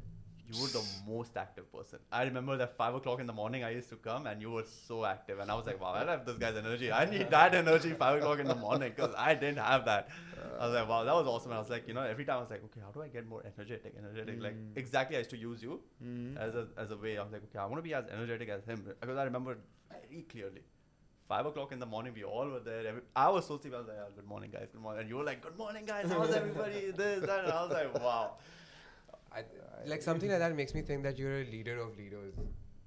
you were the most active person. I remember that 5 o'clock in the morning I used to come and you were so active. And I was like, wow, I don't have this guy's energy. I need that energy 5 o'clock in the morning because I didn't have that. I was like, wow, that was awesome. And I was like, every time I was like, okay, how do I get more energetic? Like, exactly, I used to use you as a way. I was like, okay, I want to be as energetic as him. Because I remember very clearly. 5 o'clock in the morning, we all were there. I was so sleepy. I was like, good morning, guys. Good morning. And you were like, good morning, guys. How's everybody? This, that. And I was like, wow. Like something like that makes me think that you're a leader of leaders,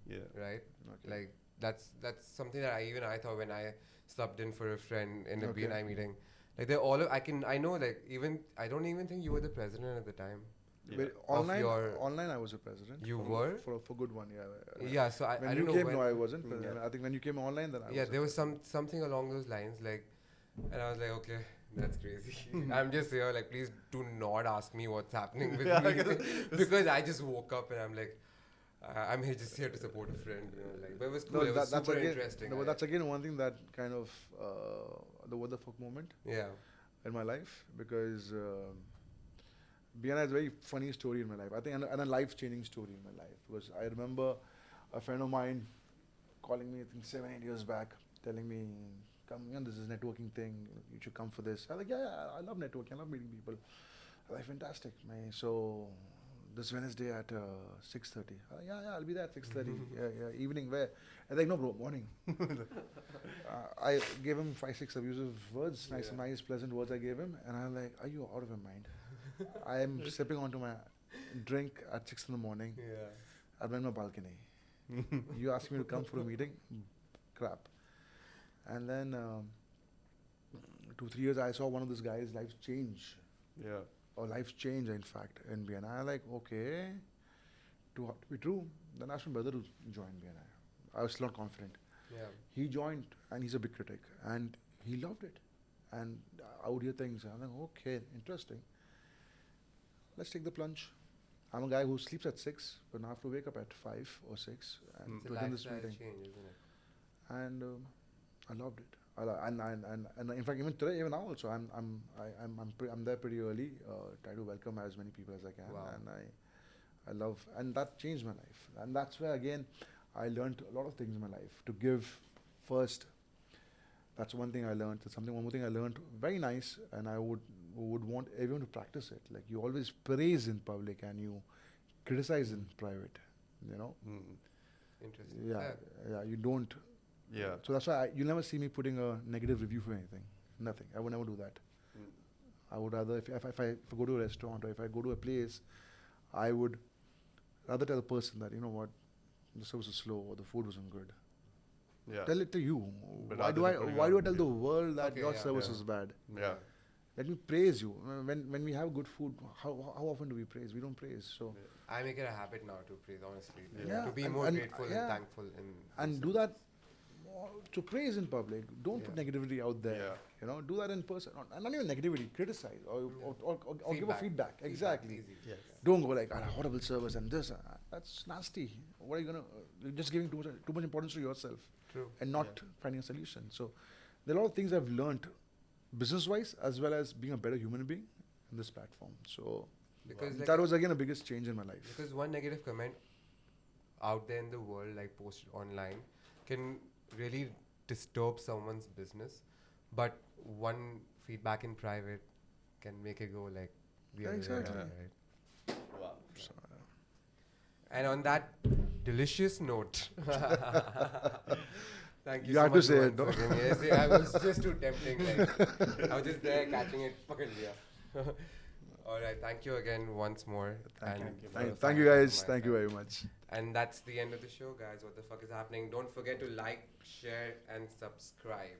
Yeah. right? Okay. Like that's something that I thought when I subbed in for a friend in a Okay. BNI meeting. Like they're all I know like even I don't even think you were the president at the time. But Of online, I was a president. You for, were? for good one, yeah. Yeah, so I When I you don't came, know no, when, I wasn't. But Yeah. I think when you came online, then I yeah, was. there was something along those lines, like, and I was like, okay, that's crazy. I'm just here, like, please do not ask me what's happening with Yeah, me because I just woke up and I'm like, I'm here just here to support a friend, like, but it was cool. It was super interesting. No, but that's again one thing that kind of the what the fuck moment yeah, in my life because BNI is a very funny story in my life. I think and a life changing story in my life because I remember a friend of mine calling me I think 7-8 years back, telling me, "Come, this is a networking thing. You should come for this." I was like, yeah, I love networking. I love meeting people. I was like, fantastic, man. So this Wednesday at 6:30. Yeah, I'll be there at 6:30. yeah, evening where? I was like, no, bro, morning. I gave him 5-6 abusive words, nice, pleasant words I gave him, and I'm like, are you out of your mind? I am sipping onto my drink at 6 in the morning. yeah. I'm in my balcony. You asked me to come for a meeting? Crap. And then 2-3 years, I saw one of those guys' lives change. Yeah. Or lives change, in fact, in BNI. I'm like, okay, too hard to be true. Then I asked my brother to join BNI. I was still not confident. Yeah. He joined, and he's a big critic, and he loved it. And I would hear things. I'm like, okay, interesting. Let's take the plunge. I'm a guy who sleeps at 6, but now I have to wake up at 5 or 6 and It's a to attend this lifestyle meeting. change, isn't it? And I loved it. And in fact, even today, even now also, I'm there pretty early. Try to welcome as many people as I can, Wow. and I love, and that changed my life. And that's where again, I learned a lot of things in my life. To give first. That's one thing I learned. One more thing I learned. Very nice, and I would want everyone to practice it. Like you always praise in public and you criticize in private. Interesting. Yeah. You don't. Yeah. So that's why you'll never see me putting a negative review for anything. Nothing. I would never do that. Mm. I would rather, if I go to a restaurant or if I go to a place, I would rather tell the person that, you know what, the service was slow or the food wasn't good. Yeah. Tell it to you. But Why rather do than I putting why a do I tell the review. world that Okay, your yeah. service Yeah. is bad? Yeah. Let me praise you. When we have good food, how often do we praise? We don't praise. So I make it a habit now to praise, honestly. Yeah, To be and- more and- grateful yeah. and thankful. and do that to praise in public. Don't put Yeah. negativity out there. Yeah. Do that in person. And not even negativity. Criticize or give a feedback. Exactly. Easy. Yes. Don't go like horrible service and this. That's nasty. What are you gonna? You're just giving too much importance to yourself True. and not finding a solution. So there are a lot of things I've learned, business-wise as well as being a better human being in this platform. So Because like, that was again a biggest change in my life. because one negative comment out there in the world, like posted online, can really disturb someone's business. but one feedback in private can make it go like the other way Exactly. around, right? Wow. So, And on that delicious note, thank you You so have to much say once it, no? again. Yes, yeah, I was just too tempting. Like, I was just there catching it. Fucking yeah. All right, thank you again once more. Thank and you. for the Thank you fun guys. from my Thank you side. very much. And that's the end of the show, guys. What the fuck is happening? Don't forget to like, share, and subscribe.